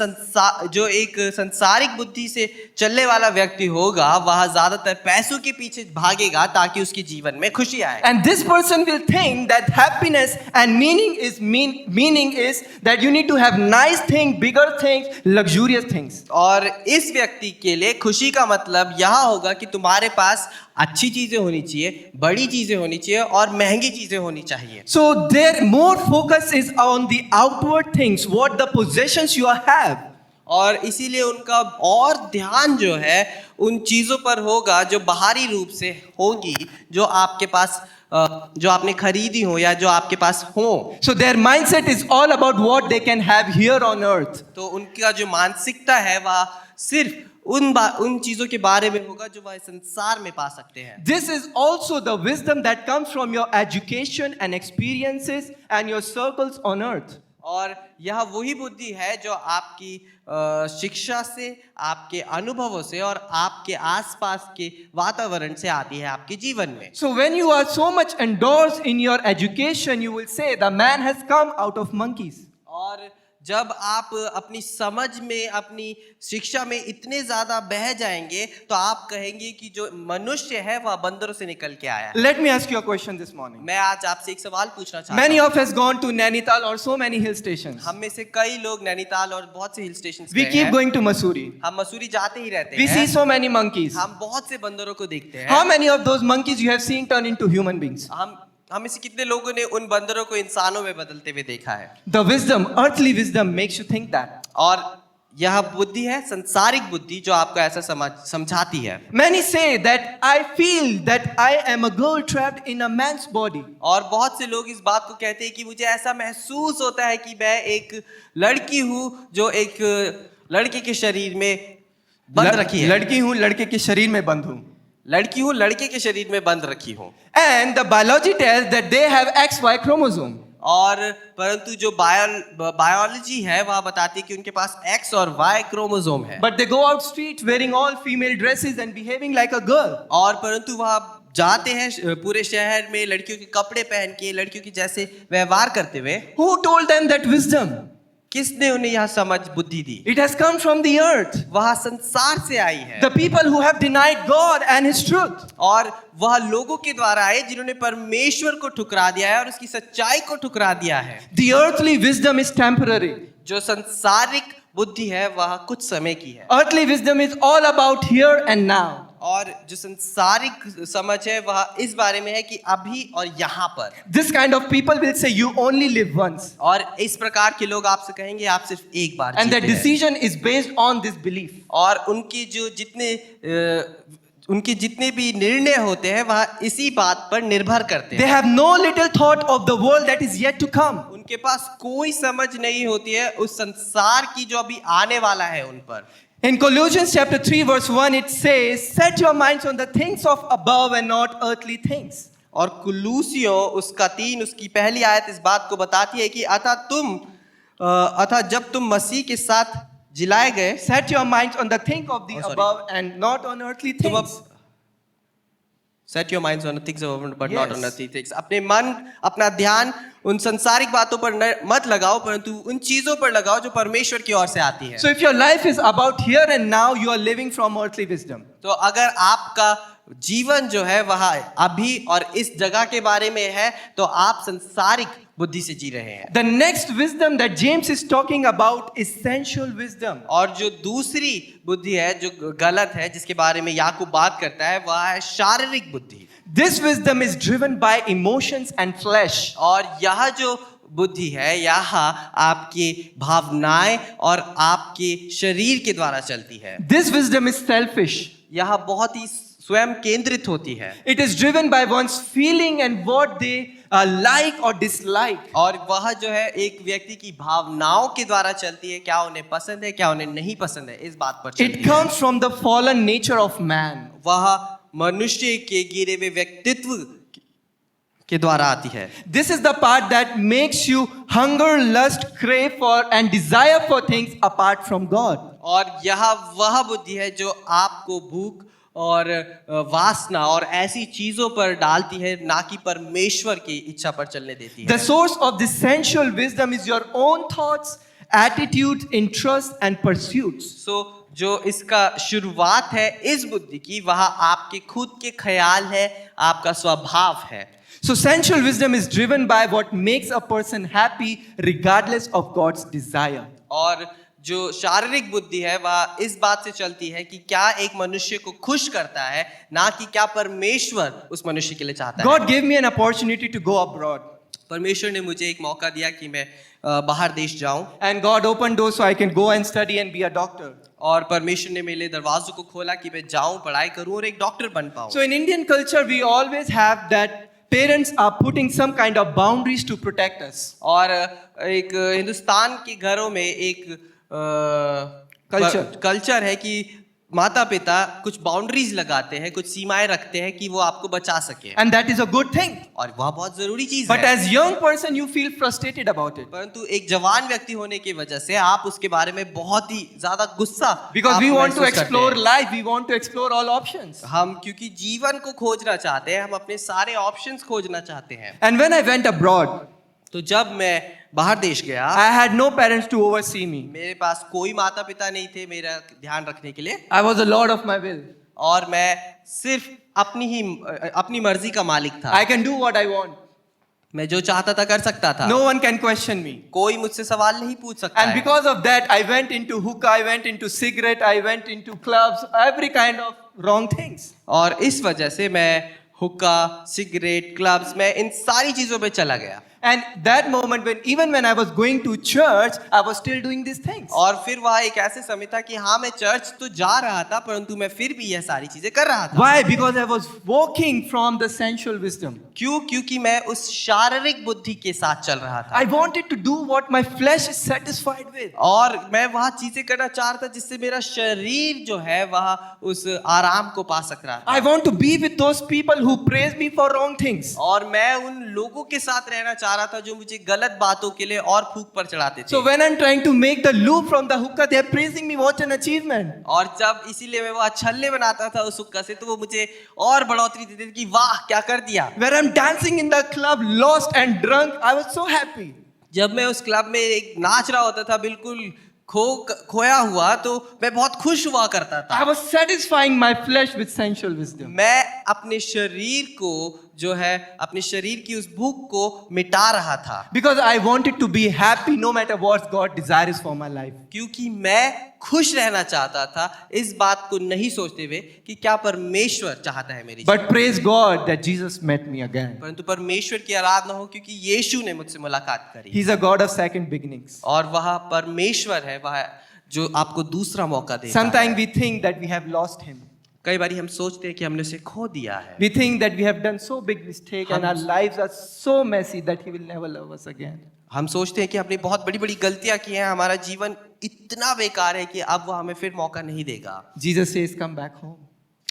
B: संसारिक बुद्धि से चलने वाला व्यक्ति होगा वह ज्यादातर पैसों के पीछे भागेगा ताकि उसके जीवन में खुशी आए।
A: And this person will think that happiness and meaning is that you need to have nice things, bigger things, luxurious things.
B: और इस व्यक्ति के लिए खुशी का मतलब यह होगा कि तुम्हारे पास अच्छी चीजें होनी चाहिए, बड़ी चीजें होनी चाहिए और महंगी चीजें होनी चाहिए।
A: So their more focus is on the outward things, what the possessions you have.
B: और इसीलिए उनका और ध्यान जो है उन चीजों पर होगा जो बाहरी रूप से होंगी, जो आपके पास जो आपने खरीदी हो या जो आपके पास हो।
A: So their mindset is all about what they can have here on earth.
B: तो उनका जो मानसिकता है वह सिर्फ उन चीजों के बारे में होगा जो वह संसार में पा सकते हैं।
A: This is also the wisdom that comes from your education and experiences and your circles on earth.
B: और यह वही बुद्धि है जो आपकी शिक्षा से, आपके अनुभवों से और आपके आसपास के वातावरण से आती है आपके जीवन में।
A: So when you are so much endorsed in your education, you will say the man has come out of monkeys.
B: और जब आप अपनी समझ में, अपनी शिक्षा में इतने ज्यादा बह जाएंगे तो आप कहेंगे कि जो मनुष्य है वह बंदरों से निकल के आया है।
A: Let me ask you a question this morning.
B: मैं आज आपसे एक सवाल पूछना चाहता हूँ।
A: Many of us gone to Nainital or so many hill stations.
B: हम में से कई लोग नैनीताल और बहुत से hill station
A: We keep going to Mussoorie.
B: हम मसूरी जाते ही रहते
A: We see
B: हैं।
A: so many monkeys.
B: हम बहुत से बंदरों को देखते हैं।
A: How many of those monkeys you have seen turn into human beings?
B: हम में से कितने लोगों ने उन बंदरों को इंसानों में बदलते हुए देखा है?
A: The wisdom, earthly wisdom makes you think that.
B: और यह बुद्धि है संसारिक बुद्धि जो आपको ऐसा समझाती है।
A: Many say that I feel that I am a girl trapped in a man's body.
B: और बहुत से लोग इस बात को कहते हैं कि मुझे ऐसा महसूस होता है कि मैं एक लड़की हूँ जो एक लड़के के शरीर में बंद रखी है।
A: लड़की हूँ, लड़के के शरीर में बंद हूँ।
B: लड़की हूँ, लड़के के शरीर में बंद रखी हूँ।
A: And the biology tells that they have XY chromosome.
B: और परंतु जो बायोलॉजी है वह बताती है कि उनके पास X और Y क्रोमोसोम है।
A: But they go out street wearing all female dresses and behaving like a girl.
B: और परंतु वह जाते हैं पूरे शहर में लड़कियों के कपड़े पहन के, लड़कियों के जैसे व्यवहार करते हुए।
A: Who told them that wisdom?
B: किसने उन्हें यह समझ बुद्धि दी?
A: It has come from the earth.
B: वह संसार से आई है।
A: The people who have denied God and His truth.
B: और वह लोगों के द्वारा आए जिन्होंने परमेश्वर को ठुकरा दिया है और उसकी सच्चाई को ठुकरा दिया है।
A: The earthly wisdom is temporary.
B: जो संसारिक बुद्धि है वह कुछ समय की है।
A: Earthly wisdom is all about here and now.
B: और जो संसारिक समझ है वह इस बारे में है कि अभी और यहाँ पर।
A: This kind of people will say you only live once.
B: और इस प्रकार के लोग आपसे कहेंगे आप सिर्फ एक बार
A: And their
B: जीते हैं।
A: decision is based on this belief.
B: और उनके जितने भी निर्णय होते हैं वह इसी बात पर निर्भर करते
A: They
B: हैं।
A: have no little thought of the world that is yet to come.
B: उनके पास कोई समझ नहीं होती है उस संसार की जो अभी आने वाला है उन पर।
A: In Colossians chapter 3 verse 1 it says, set your minds on the things of above and not earthly things.
B: और कुलूसियों उसका 3 उसकी पहली आयत इस बात को बताती है कि अतः जब तुम मसीह के साथ जिलाए गए,
A: Set your minds on the things of the above and not on earthly things.
B: Set your minds on the things above but not on
A: Yes.
B: earthly things. अपने मन, अपना ध्यान उन संसारिक बातों पर मत लगाओ, परंतु उन चीजों पर लगाओ जो परमेश्वर की ओर से आती है.
A: So if your life is about here and now, you are living from earthly wisdom.
B: तो अगर आपका जीवन जो है वह अभी और इस जगह के बारे में है, तो आप संसारिक बुद्धि से जी रहे हैं.
A: The next wisdom that James is talking about is sensual wisdom.
B: और जो दूसरी बुद्धि है जो गलत है, जिसके बारे में याकूब बात करता है, वह है शारीरिक बुद्धि.
A: This wisdom is driven by emotions and flesh.
B: और यह जो बुद्धि है, यह आपकी भावनाएं और आपके शरीर के द्वारा चलती है.
A: This wisdom is selfish.
B: यह बहुत ही स्वयं केंद्रित होती है.
A: It is driven by one's feeling and what they like or dislike.
B: और वह जो है एक व्यक्ति की भावनाओं के द्वारा चलती है, क्या उन्हें पसंद है, क्या उन्हें नहीं पसंद है, इस बात पर चलती
A: It
B: है.
A: comes from the fallen nature of man.
B: वह मनुष्य के गिरे हुए व्यक्तित्व के द्वारा आती है.
A: This is the part that makes you hunger, lust, crave for and desire for things apart from God.
B: और यह वह बुद्धि है जो आपको भूख और वासना और ऐसी चीजों पर डालती है, ना कि परमेश्वर की इच्छा पर चलने देती है.
A: The source of this sensual wisdom is your own thoughts, attitudes, interests and pursuits.
B: सो जो इसका शुरुआत है इस बुद्धि की, वह आपके खुद के ख्याल है, आपका स्वभाव है.
A: So sensual wisdom is driven by what makes a person happy regardless of God's desire.
B: और जो शारीरिक बुद्धि है वह इस बात से चलती है कि क्या एक मनुष्य को खुश करता है, ना कि क्या परमेश्वर उस मनुष्य के लिए चाहता है.
A: God gave me an opportunity to go abroad.
B: परमेश्वर ने मुझे एक मौका दिया कि मैं बाहर देश जाऊं,
A: And God opened doors so I can go and study and be a doctor.
B: और परमेश्वर ने मेरे दरवाजों को खोला कि मैं जाऊं, पढ़ाई करूं और एक डॉक्टर बन पाऊं.
A: So in Indian culture, we always have that parents are putting some kind of boundaries to protect us.
B: और एक हिंदुस्तान के घरों में एक कल्चर है कि माता पिता कुछ बाउंड्रीज लगाते हैं, कुछ सीमाएं रखते हैं कि वो आपको बचा सके.
A: And that is a good thing.
B: और वह बहुत जरूरी चीज
A: But
B: है.
A: as young person, you feel frustrated about it.
B: परंतु एक जवान व्यक्ति होने की वजह से आप उसके बारे में बहुत ही ज्यादा गुस्सा
A: Because
B: आप
A: we want to
B: महसूस करते
A: explore
B: हैं.
A: life, we want to explore all options.
B: हम क्योंकि जीवन को खोजना चाहते हैं, हम अपने सारे ऑप्शंस खोजना चाहते हैं.
A: And when I went abroad,
B: तो जब मैं बाहर देश गया,
A: I had no parents to oversee me.
B: मेरे पास कोई माता पिता नहीं थे मेरा ध्यान रखने के लिए,
A: I was the lord of my will.
B: और मैं सिर्फ अपनी मर्जी का मालिक था.
A: I can do what I want.
B: मैं जो चाहता था कर सकता था.
A: No one can question me.
B: कोई मुझसे सवाल नहीं पूछ सकता
A: And
B: है.
A: because of that, I went into hookah, I went into cigarette, I went into clubs, every kind of wrong things.
B: और इस वजह से मैं हुक्का, सिगरेट, क्लब्स में इन सारी चीजों पे चला गया.
A: And that moment when I was going to church, I was still doing these things.
B: और फिर वह एक ऐसे समय था कि हाँ मैं चर्च तो जा रहा था, परंतु मैं फिर भी यह सारी चीजें कर रहा था.
A: Why? Because I was walking from the sensual wisdom.
B: क्यों? क्योंकि मैं उस शारीरिक बुद्धि के साथ चल रहा था.
A: I wanted to do what my flesh is satisfied with.
B: और मैं वह चीजें करना चाह रहा था जिससे मेरा शरीर जो है वह उस आराम को पा सक रहा था.
A: I want to be with those people who praise me for wrong things.
B: और मैं उन लोगों के साथ रहना चाह रहा था जो मुझे गलत बातों के लिए और फूक पर चढ़ाते थे.
A: So when I'm trying to make the loop from the hookah, they are praising me. What an achievement!
B: और जब इसीलिए मैं वह छल्ले बनाता था उस हुक्का से, तो वो मुझे और बढ़ोतरी देते थे कि वाह क्या कर दिया.
A: Where I'm dancing in the club, lost and drunk, I was so happy.
B: जब मैं उस क्लब में एक नाच रहा होता था बिल्कुल खोया हुआ, तो मैं बहुत खुश हुआ करता था.
A: I was satisfying my flesh with sensual wisdom.
B: मैं अपने शरीर को जो है अपने शरीर की उस भूख को मिटा रहा था.
A: Because I wanted to be happy no matter what God desires for my life.
B: क्योंकि मैं खुश रहना चाहता था, इस बात को नहीं सोचते हुए कि क्या परमेश्वर चाहता है मेरी.
A: But praise God that Jesus met me again.
B: परंतु परमेश्वर की आराधना हो क्योंकि यीशु ने मुझसे मुलाकात करी.
A: He's a God of second beginnings.
B: और वह परमेश्वर है, वह जो आपको दूसरा मौका देता है.
A: Sometimes we think that we have lost Him.
B: कई बार हम सोचते हैं कि हमने उसे खो दिया है.
A: We think that we have done so big mistake and our lives are so messy that He will never love us again.
B: हम सोचते हैं कि हमने बहुत बड़ी बड़ी गलतियां की हैं, हमारा जीवन इतना बेकार है कि अब वो हमें फिर मौका नहीं देगा.
A: Jesus says, come back home.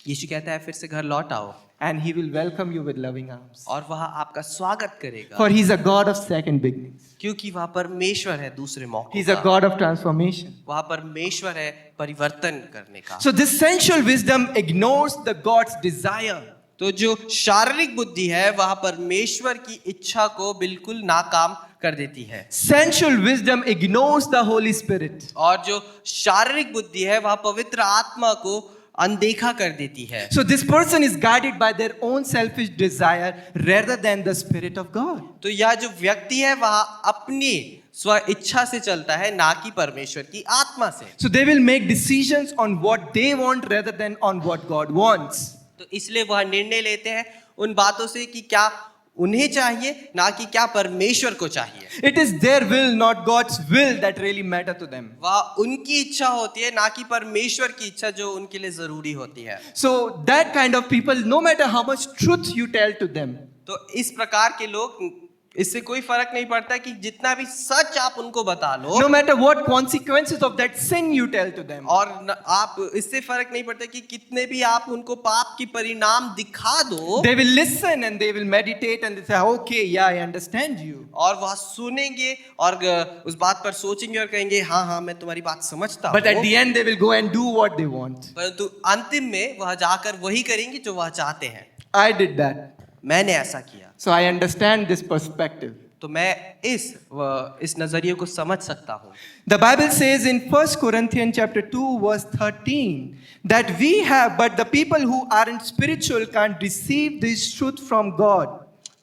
B: यीशु कहता है फिर से घर लौट आओ.
A: And He will welcome you with loving arms.
B: और वह आपका स्वागत करेगा.
A: For He's a God of second beginnings.
B: क्योंकि वह परमेश्वर है दूसरे मौकों
A: He's a
B: का.
A: God of transformation.
B: वह परमेश्वर है परिवर्तन करने का.
A: So this sensual wisdom ignores the God's desire.
B: तो जो शारीरिक बुद्धि है वह परमेश्वर की इच्छा को बिल्कुल नाकाम कर देती है।
A: Sensual wisdom ignores the Holy Spirit.
B: और जो शारीरिक बुद्धि है वह पवित्र आत्मा को अनदेखा कर देती है।
A: So this person is guided by their own selfish desire rather than the Spirit of God.
B: तो यह जो व्यक्ति है वह अपनी स्व इच्छा से चलता है, ना कि परमेश्वर की आत्मा से।
A: So they will make decisions on what they want rather than on what God wants.
B: तो इसलिए वह निर्णय लेते हैं उन बातों से कि क्या उन्हें चाहिए, ना कि क्या परमेश्वर को चाहिए।
A: It is their will, not God's will, that really matter to them.
B: वह उनकी इच्छा होती है, ना कि परमेश्वर की इच्छा जो उनके लिए जरूरी होती है।
A: So that kind of people, no matter how much truth you tell to them,
B: तो इस प्रकार के लोग, इससे कोई फर्क नहीं पड़ता कि जितना भी सच आप उनको बता लो,
A: no matter what consequences of that sin you tell to them,
B: और आप इससे फर्क नहीं पड़ता कि कितने भी आप उनको पाप की परिणाम दिखा दो,
A: they will listen and they will meditate and they say, okay, yeah, I understand you.
B: और वह सुनेंगे और उस बात पर सोचेंगे और कहेंगे हाँ हाँ मैं तुम्हारी बात समझता
A: But at
B: हूँ।
A: the end, they will go and do what they want.
B: परंतु अंतिम में वह जाकर वही करेंगे जो वह चाहते हैं।
A: I did that.
B: मैंने ऐसा किया,
A: So I understand this perspective.
B: तो मैं इस नजरिए को समझ सकता हूँ।
A: The Bible says in 1 Corinthians chapter 2 verse 13 that we have, but the people who aren't spiritual can't receive this truth from God.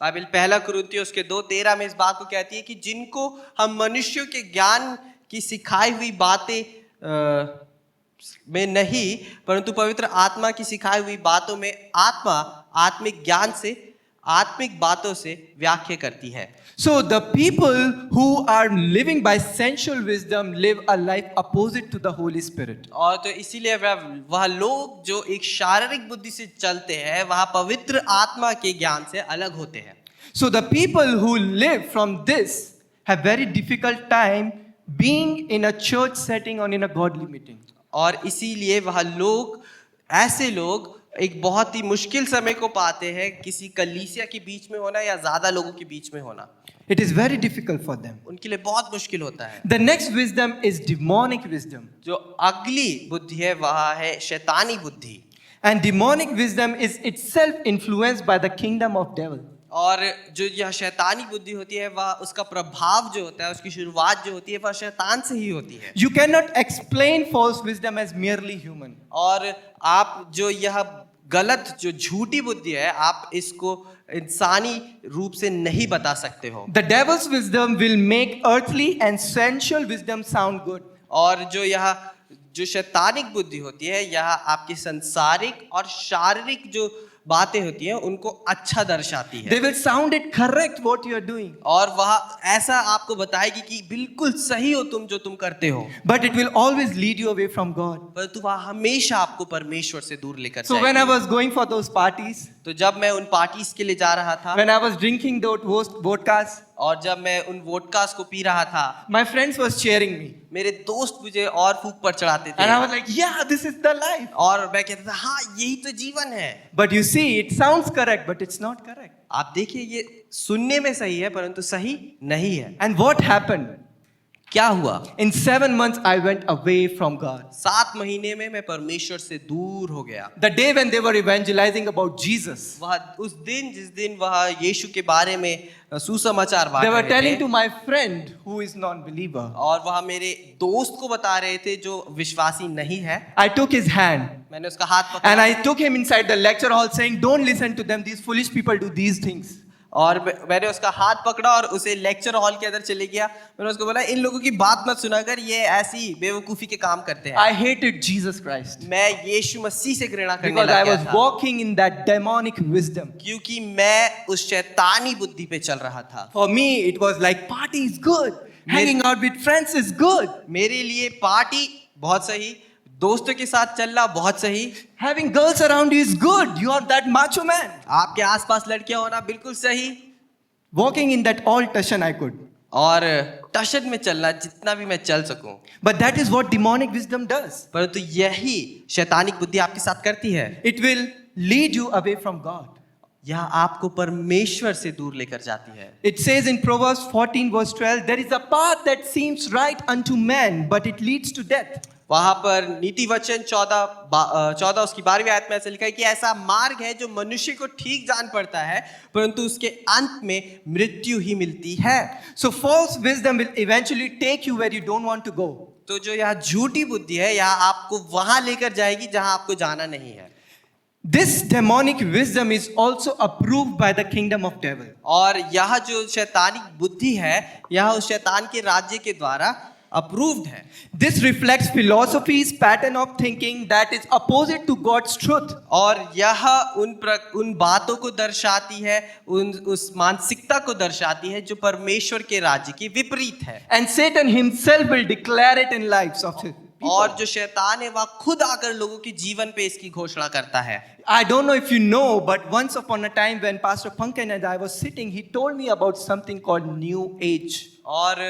B: Bible पहला कुरिन्थियों उसके 2:13 में इस बात को कहती है कि जिनको हम मनुष्यों के ज्ञान की सिखाई हुई बातें में नहीं, परंतु पवित्र आत्मा की सिखाई हुई बातों में आत्मा आत्मिक ज्ञान से, आत्मिक बातों से व्याख्या करती है।
A: So the people who are living by sensual wisdom live a life opposite to the Holy Spirit.
B: और तो इसीलिए वह लोग जो एक शारीरिक बुद्धि से चलते हैं वह पवित्र आत्मा के ज्ञान से अलग होते हैं।
A: So the people who live from this have very difficult time being in a church setting or in a godly meeting.
B: और इसीलिए वह लोग, ऐसे लोग एक बहुत ही मुश्किल समय को पाते हैं किसी कलीसिया के बीच में होना या ज्यादा लोगों के बीच में होना।
A: It is very difficult for them.
B: उनके लिए बहुत मुश्किल होता है।
A: The next wisdom is demonic wisdom.
B: जो अगली बुद्धि है वह है शैतानी बुद्धि।
A: And demonic wisdom is itself influenced by the kingdom of devil.
B: और जो यह शैतानी बुद्धि होती है वह, उसका प्रभाव जो होता है, उसकी शुरुआत जो होती है वह शैतान से ही होती है।
A: You cannot explain false wisdom as merely human.
B: और आप जो यह गलत, जो झूठी बुद्धि है, आप इसको इंसानी रूप से नहीं बता सकते हो।
A: The devil's wisdom will make earthly and sensual wisdom sound good.
B: और जो शैतानिक बुद्धि होती है यह आपकी संसारिक और शारीरिक जो बातें होती हैं उनको अच्छा दर्शाती है।
A: They will sound it correct what you are doing.
B: और वह ऐसा आपको बताएगी कि बिल्कुल सही हो तुम जो तुम करते हो।
A: But it will always lead you away from God.
B: परंतु वह हमेशा आपको परमेश्वर से दूर लेकर
A: So when I
B: जाएगी।
A: was going for those parties,
B: तो जब मैं उन पार्टीज के लिए जा रहा था,
A: when I was drinking those vodkas,
B: और जब मैं उन वोडकास को पी रहा था,
A: my friends was cheering me.
B: मेरे दोस्त मुझे और फूंक पर चढ़ाते थे।
A: And I was like, yeah, this is the life.
B: और मैं कहता था हाँ यही तो जीवन है।
A: But you see, it sounds correct, but it's not correct.
B: आप देखिए ये सुनने में सही है परंतु सही नहीं है।
A: And what happened?
B: क्या हुआ?
A: In 7 months, I went away from God.
B: 7 महीने में मैं परमेश्वर से दूर हो गया।
A: The day when they were evangelizing about Jesus,
B: वह उस दिन जिस दिन वह यीशु के बारे में सुसमाचार बांट
A: they were
B: रहे
A: telling
B: थे,
A: to my friend who is non-believer.
B: और वह मेरे दोस्त को बता रहे थे जो विश्वासी नहीं है।
A: I took his hand
B: मैंने उसका हाथ पकड़ा
A: and I took him inside the lecture hall saying, don't listen to them, these foolish people do these things.
B: और मैंने उसका हाथ पकड़ा और उसे लेक्चर हॉल के अंदर चले गया। मैंने उसको बोला इन लोगों की बात मत सुना कर, ये ऐसी बेवकूफी के काम करते हैं।
A: I hated Jesus Christ
B: मैं यीशु मसीह से घृणा करने
A: because I
B: लग
A: was
B: गया था,
A: walking in that demonic wisdom.
B: क्योंकि मैं उस शैतानी बुद्धि पे चल रहा था।
A: For me, it was like party is good, hanging out with friends is good,
B: मेरे लिए पार्टी बहुत सही, दोस्तों के साथ चलना बहुत सही,
A: having girls around you is good. You are that macho man.
B: आपके आसपास लड़कियां होना बिल्कुल सही,
A: Walking in that all tashan I could.
B: और टशन में चलना जितना भी मैं चल सकूं।
A: But that is what demonic wisdom does.
B: परंतु यही शैतानिक बुद्धि आपके साथ करती है।
A: It will lead you away from God.
B: यह आपको परमेश्वर से दूर लेकर जाती है।
A: It says in Proverbs 14 verse 12, there is a path that seems right unto man, but it leads to death.
B: वहां पर नीति वचन 14 उसकी 12वीं आयत में ऐसा लिखा है कि ऐसा मार्ग है जो मनुष्य को ठीक जान पड़ता है, परंतु उसके अंत में मृत्यु ही मिलती है।
A: So false wisdom will eventually take you where you don't want to go.
B: तो जो यह झूठी बुद्धि है, यह आपको वहां लेकर जाएगी जहां आपको जाना नहीं है।
A: This demonic wisdom is also approved by the kingdom of devil.
B: और यह जो शैतानिक बुद्धि है, यह उस शैतान के राज्य के द्वारा अप्रूव्ड है।
A: This reflects philosophy's pattern of thinking that is opposite to God's truth.
B: और यह उन बातों को दर्शाती है, उस मानसिकता को दर्शाती है जो परमेश्वर के राज्य के विपरीत है।
A: And Satan himself will declare it in lives of his people.
B: और जो शैतान है वह खुद आकर लोगों के जीवन पे इसकी घोषणा करता है।
A: I don't know if you know, but once upon a time when Pastor Pankaj and I was sitting, he told me about something called New Age.
B: और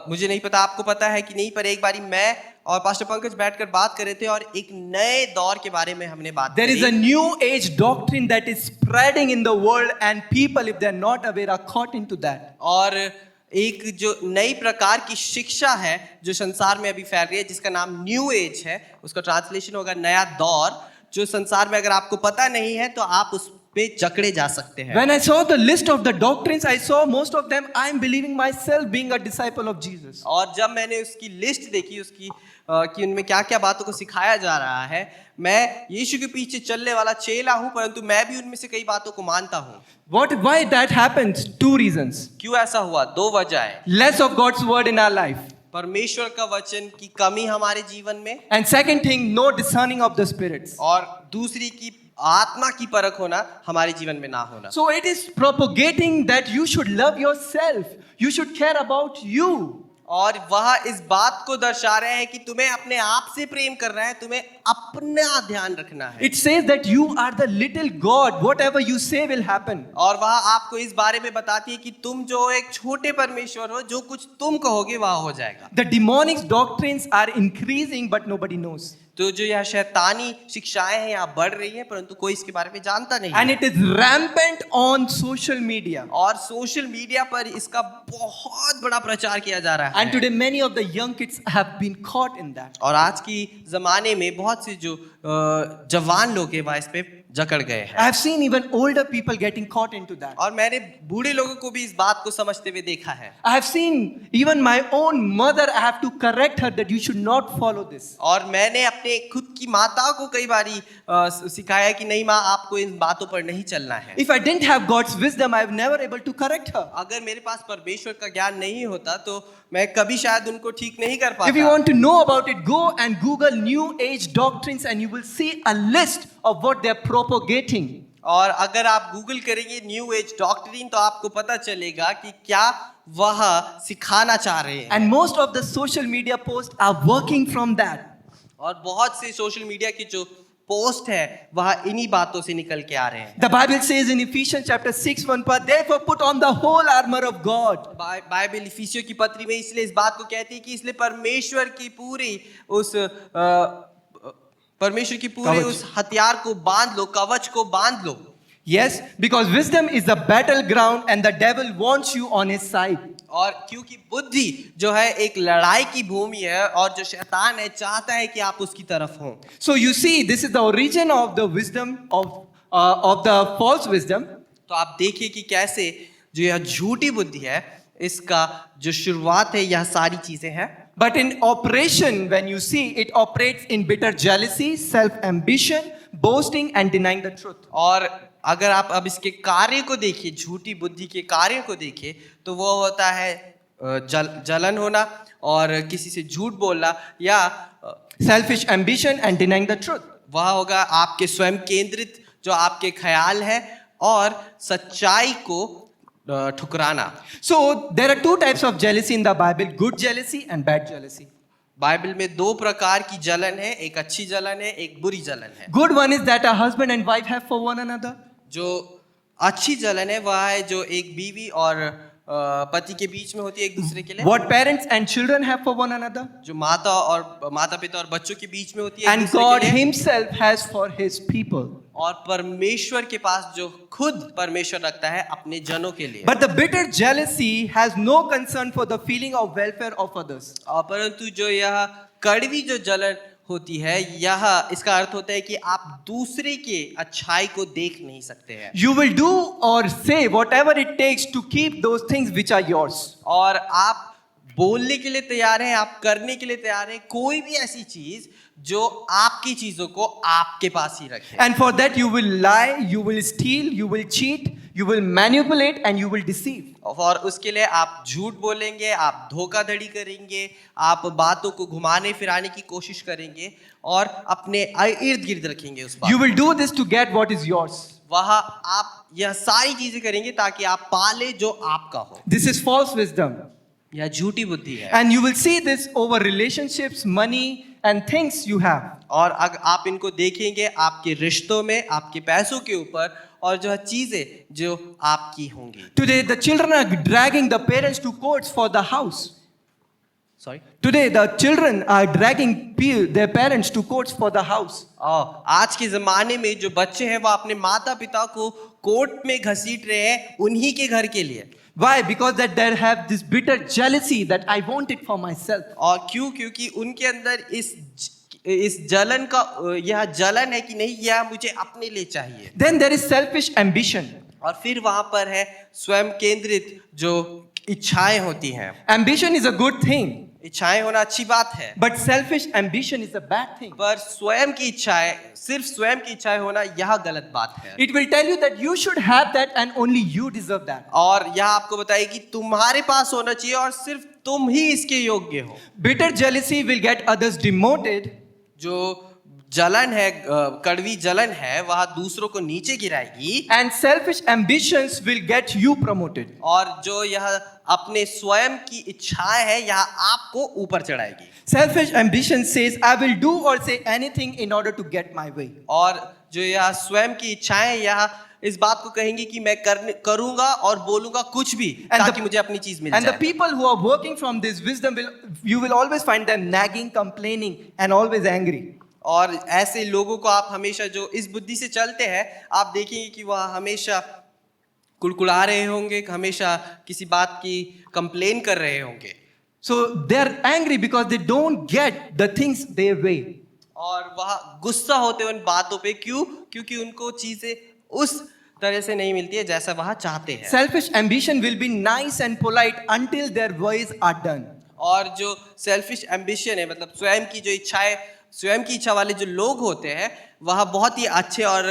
B: मुझे नहीं पता आपको पता है कि नहीं, पर एक बारी मैं और पास्टर पंकज बैठकर बात कर रहे थे और एक नए दौर के बारे में हमने बात
A: There
B: करी।
A: is a new age doctrine that is spreading in the world, and people, if they're not aware, are caught into that.
B: और एक जो नई प्रकार की शिक्षा है जो संसार में अभी फैल रही है, जिसका नाम न्यू एज है, उसका ट्रांसलेशन होगा नया दौर, जो संसार में अगर आपको पता नहीं है तो आप उस पे जकड़े जा सकते हैं।
A: When I saw the list of the doctrines, I saw most of them, I'm believing myself being a disciple of Jesus.
B: और जब मैंने उसकी लिस्ट देखी उसकी कि उनमें क्या क्या बातों को सिखाया जा रहा है, मैं यीशु के पीछे चलने वाला चेला हूं, परंतु मैं भी उनमें से कई बातों को मानता हूं।
A: Why that happens? Two reasons.
B: क्यों ऐसा हुआ? दो वजह है।
A: Less of God's word in our life.
B: परमेश्वर का वचन की कमी हमारे जीवन में,
A: And second thing, no discerning of the spirits.
B: और दूसरी की आत्मा की परख होना हमारे जीवन में ना होना।
A: So it is propagating that you should love yourself. You should care about you.
B: और वह इस बात को दर्शा रहे हैं कि तुम्हें अपने आप से प्रेम करना है, तुम्हें अपना ध्यान रखना है।
A: It says that you are the little God. Whatever you say will happen.
B: और वह आपको इस बारे में बताती है कि तुम जो एक छोटे परमेश्वर हो, जो कुछ तुम कहोगे वह हो जाएगा।
A: The demonic doctrines are increasing, but nobody knows.
B: तो जो यह शैतानी शिक्षाएं हैं यहाँ बढ़ रही हैं, परंतु कोई इसके बारे में जानता नहीं
A: And
B: है।
A: it is rampant on social media.
B: और सोशल मीडिया पर इसका बहुत बड़ा प्रचार किया जा रहा
A: And
B: है।
A: today many of the young kids have been caught in that.
B: और आज की जमाने में बहुत से जो जवान लोग हैं वह इस पे जकड़ गए हैं।
A: I have seen even older people getting caught into that.
B: और मैंने बूढ़े लोगों को भी इस बात को समझते हुए देखा है।
A: I have seen even my own mother, I have to correct her that you should not follow this.
B: और मैंने अपने खुद की माता को कई बारी सिखाया कि नहीं माँ, आपको इन बातों पर नहीं चलना है।
A: If I didn't have God's wisdom, I was never able to correct her.
B: अगर मेरे पास परमेश्वर का ज्ञान नहीं होता तो मैं कभी शायद उनको ठीक नहीं कर
A: If you
B: पाता।
A: want to know about it, go and Google New Age doctrines and you will see a list of what they are propagating.
B: और अगर आप गूगल करेंगे न्यू एज डॉक्ट्रिन तो आपको पता चलेगा कि क्या वह सिखाना चाह रहे हैं।
A: And most of the social media posts are working from that.
B: और बहुत से सोशल मीडिया की जो पोस्ट है वह इन्हीं बातों से निकल के आ रहे हैं।
A: The Bible says in Ephesians chapter 6, 1 part, therefore put on the whole armor of God.
B: Bible इफिसियों की पत्री में इसलिए इस बात को कहती है कि इसलिए परमेश्वर की पूरी
A: कवच।
B: उस हथियार को बांध लो, कवच को बांध लो।
A: Yes, because wisdom is the battleground and the devil wants you on his side.
B: और क्योंकि बुद्धि जो है एक लड़ाई की भूमि है और जो शैतान है चाहता है कि आप उसकी तरफ हो।
A: So you see, this is the origin of the wisdom of the false wisdom.
B: तो आप देखिए कि कैसे जो यह झूठी बुद्धि है इसका जो शुरुआत है यह सारी चीजें हैं।
A: But in operation, when you see, it operates in bitter jealousy, self-ambition, boasting and denying the truth.
B: और अगर आप अब इसके कार्य को देखिए, झूठी बुद्धि के कार्य को देखिए, तो वो होता है जलन होना और किसी से झूठ बोलना, या
A: Selfish ambition and denying the truth.
B: वह होगा आपके स्वयं केंद्रित जो आपके ख्याल है और सच्चाई को ठुकराना।
A: So there are two types of jealousy in the Bible, good jealousy and bad jealousy.
B: Bible में दो प्रकार की जलन है, एक अच्छी जलन है, एक बुरी जलन है।
A: Good one is that a husband and wife have for one another.
B: जो अच्छी जलन है वह है जो एक बीवी और पति के बीच में होती है एक दूसरे के लिए।
A: What parents and children have for one another.
B: जो माता पिता और बच्चों के बीच में होती है एक
A: And
B: दूसरे
A: God
B: के लिए।
A: himself has for his people.
B: और परमेश्वर के पास जो खुद परमेश्वर रखता है अपने जनों के लिए।
A: But the bitter jealousy has no concern for the feeling of welfare of others.
B: और परंतु जो यह कड़वी जो जलन होती है, यह इसका अर्थ होता है कि आप दूसरे के अच्छाई को देख नहीं सकते हैं
A: You will do or say whatever it takes to keep those things which are yours.
B: और आप बोलने के लिए तैयार हैं, आप करने के लिए तैयार हैं कोई भी ऐसी चीज जो आपकी चीजों को आपके पास ही रखे।
A: And for that you will lie, you will steal, you will cheat, you will manipulate and you will deceive.
B: और उसके लिए आप झूठ बोलेंगे, आप धोखाधड़ी करेंगे, आप बातों को घुमाने फिराने की कोशिश करेंगे और अपने इर्द गिर्द रखेंगे उस बात
A: You will do this to get what is yours.
B: वहाँ आप यह सारी चीजें करेंगे ताकि आप पाले जो आपका हो।
A: This is false wisdom.
B: यह झूठी बुद्धि है।
A: And you will see this over relationships, money and things you have.
B: और अगर आप इनको देखेंगे आपके रिश्तों में, आपके पैसों के ऊपर और जो चीजें जो आपकी होंगी।
A: Today the children are dragging the parents to courts for the house.
B: Sorry.
A: Today the children are dragging their parents to courts for the house.
B: आज के जमाने में जो बच्चे हैं वो अपने माता पिता को कोर्ट में घसीट रहे हैं उन्हीं के घर के लिए।
A: Why? Because that they have this bitter jealousy that I want it for myself.
B: और क्यों? क्योंकि उनके अंदर इस जलन का यह जलन है कि नहीं, यह मुझे अपने लिए चाहिए।
A: Then there is selfish ambition.
B: और फिर वहां पर है स्वयं केंद्रित जो इच्छाएं होती हैं।
A: Ambition is a good thing,
B: इच्छाएं होना अच्छी बात है,
A: but selfish ambition is a bad thing.
B: पर स्वयं की इच्छाएं, सिर्फ स्वयं की इच्छाएं होना यह गलत बात है।
A: It will tell you that you should have that and only you deserve that.
B: और यह आपको बताए कि तुम्हारे पास होना चाहिए और सिर्फ तुम ही इसके योग्य हो।
A: Bitter jealousy will get others demoted.
B: जो जलन है, कड़वी जलन है, वह दूसरों को नीचे गिराएगी।
A: And selfish ambitions will get you promoted.
B: और जो यह अपने स्वयं की इच्छाएं है, यह आपको ऊपर चढ़ाएगी।
A: Selfish ambition says, I will do or say anything in order to get my way.
B: और जो यह स्वयं की इच्छाएं यह इस बात को कहेंगी कि मैं करूंगा और बोलूंगा कुछ भी ताकि मुझे अपनी चीज मिल
A: And the
B: जाए।
A: people who are working from this wisdom you will always find them nagging, complaining and always angry.
B: और ऐसे लोगों को आप हमेशा जो इस बुद्धि से चलते हैं, आप देखेंगे कि वह हमेशा कुड़कुड़ा रहे होंगे, हमेशा किसी बात की कंप्लेन कर रहे होंगे।
A: So they're angry because they don't get the things their way.
B: और वह गुस्सा होते हैं उन बातों पे, क्यों? क्योंकि उनको चीजें उस तरह से नहीं मिलती है जैसा वह चाहते हैं।
A: Selfish ambition will be nice and polite until their ways are done.
B: और जो सेल्फिश एम्बिशन है, मतलब स्वयं की जो इच्छाएं, स्वयं की इच्छा वाले जो लोग होते हैं, वह बहुत ही अच्छे और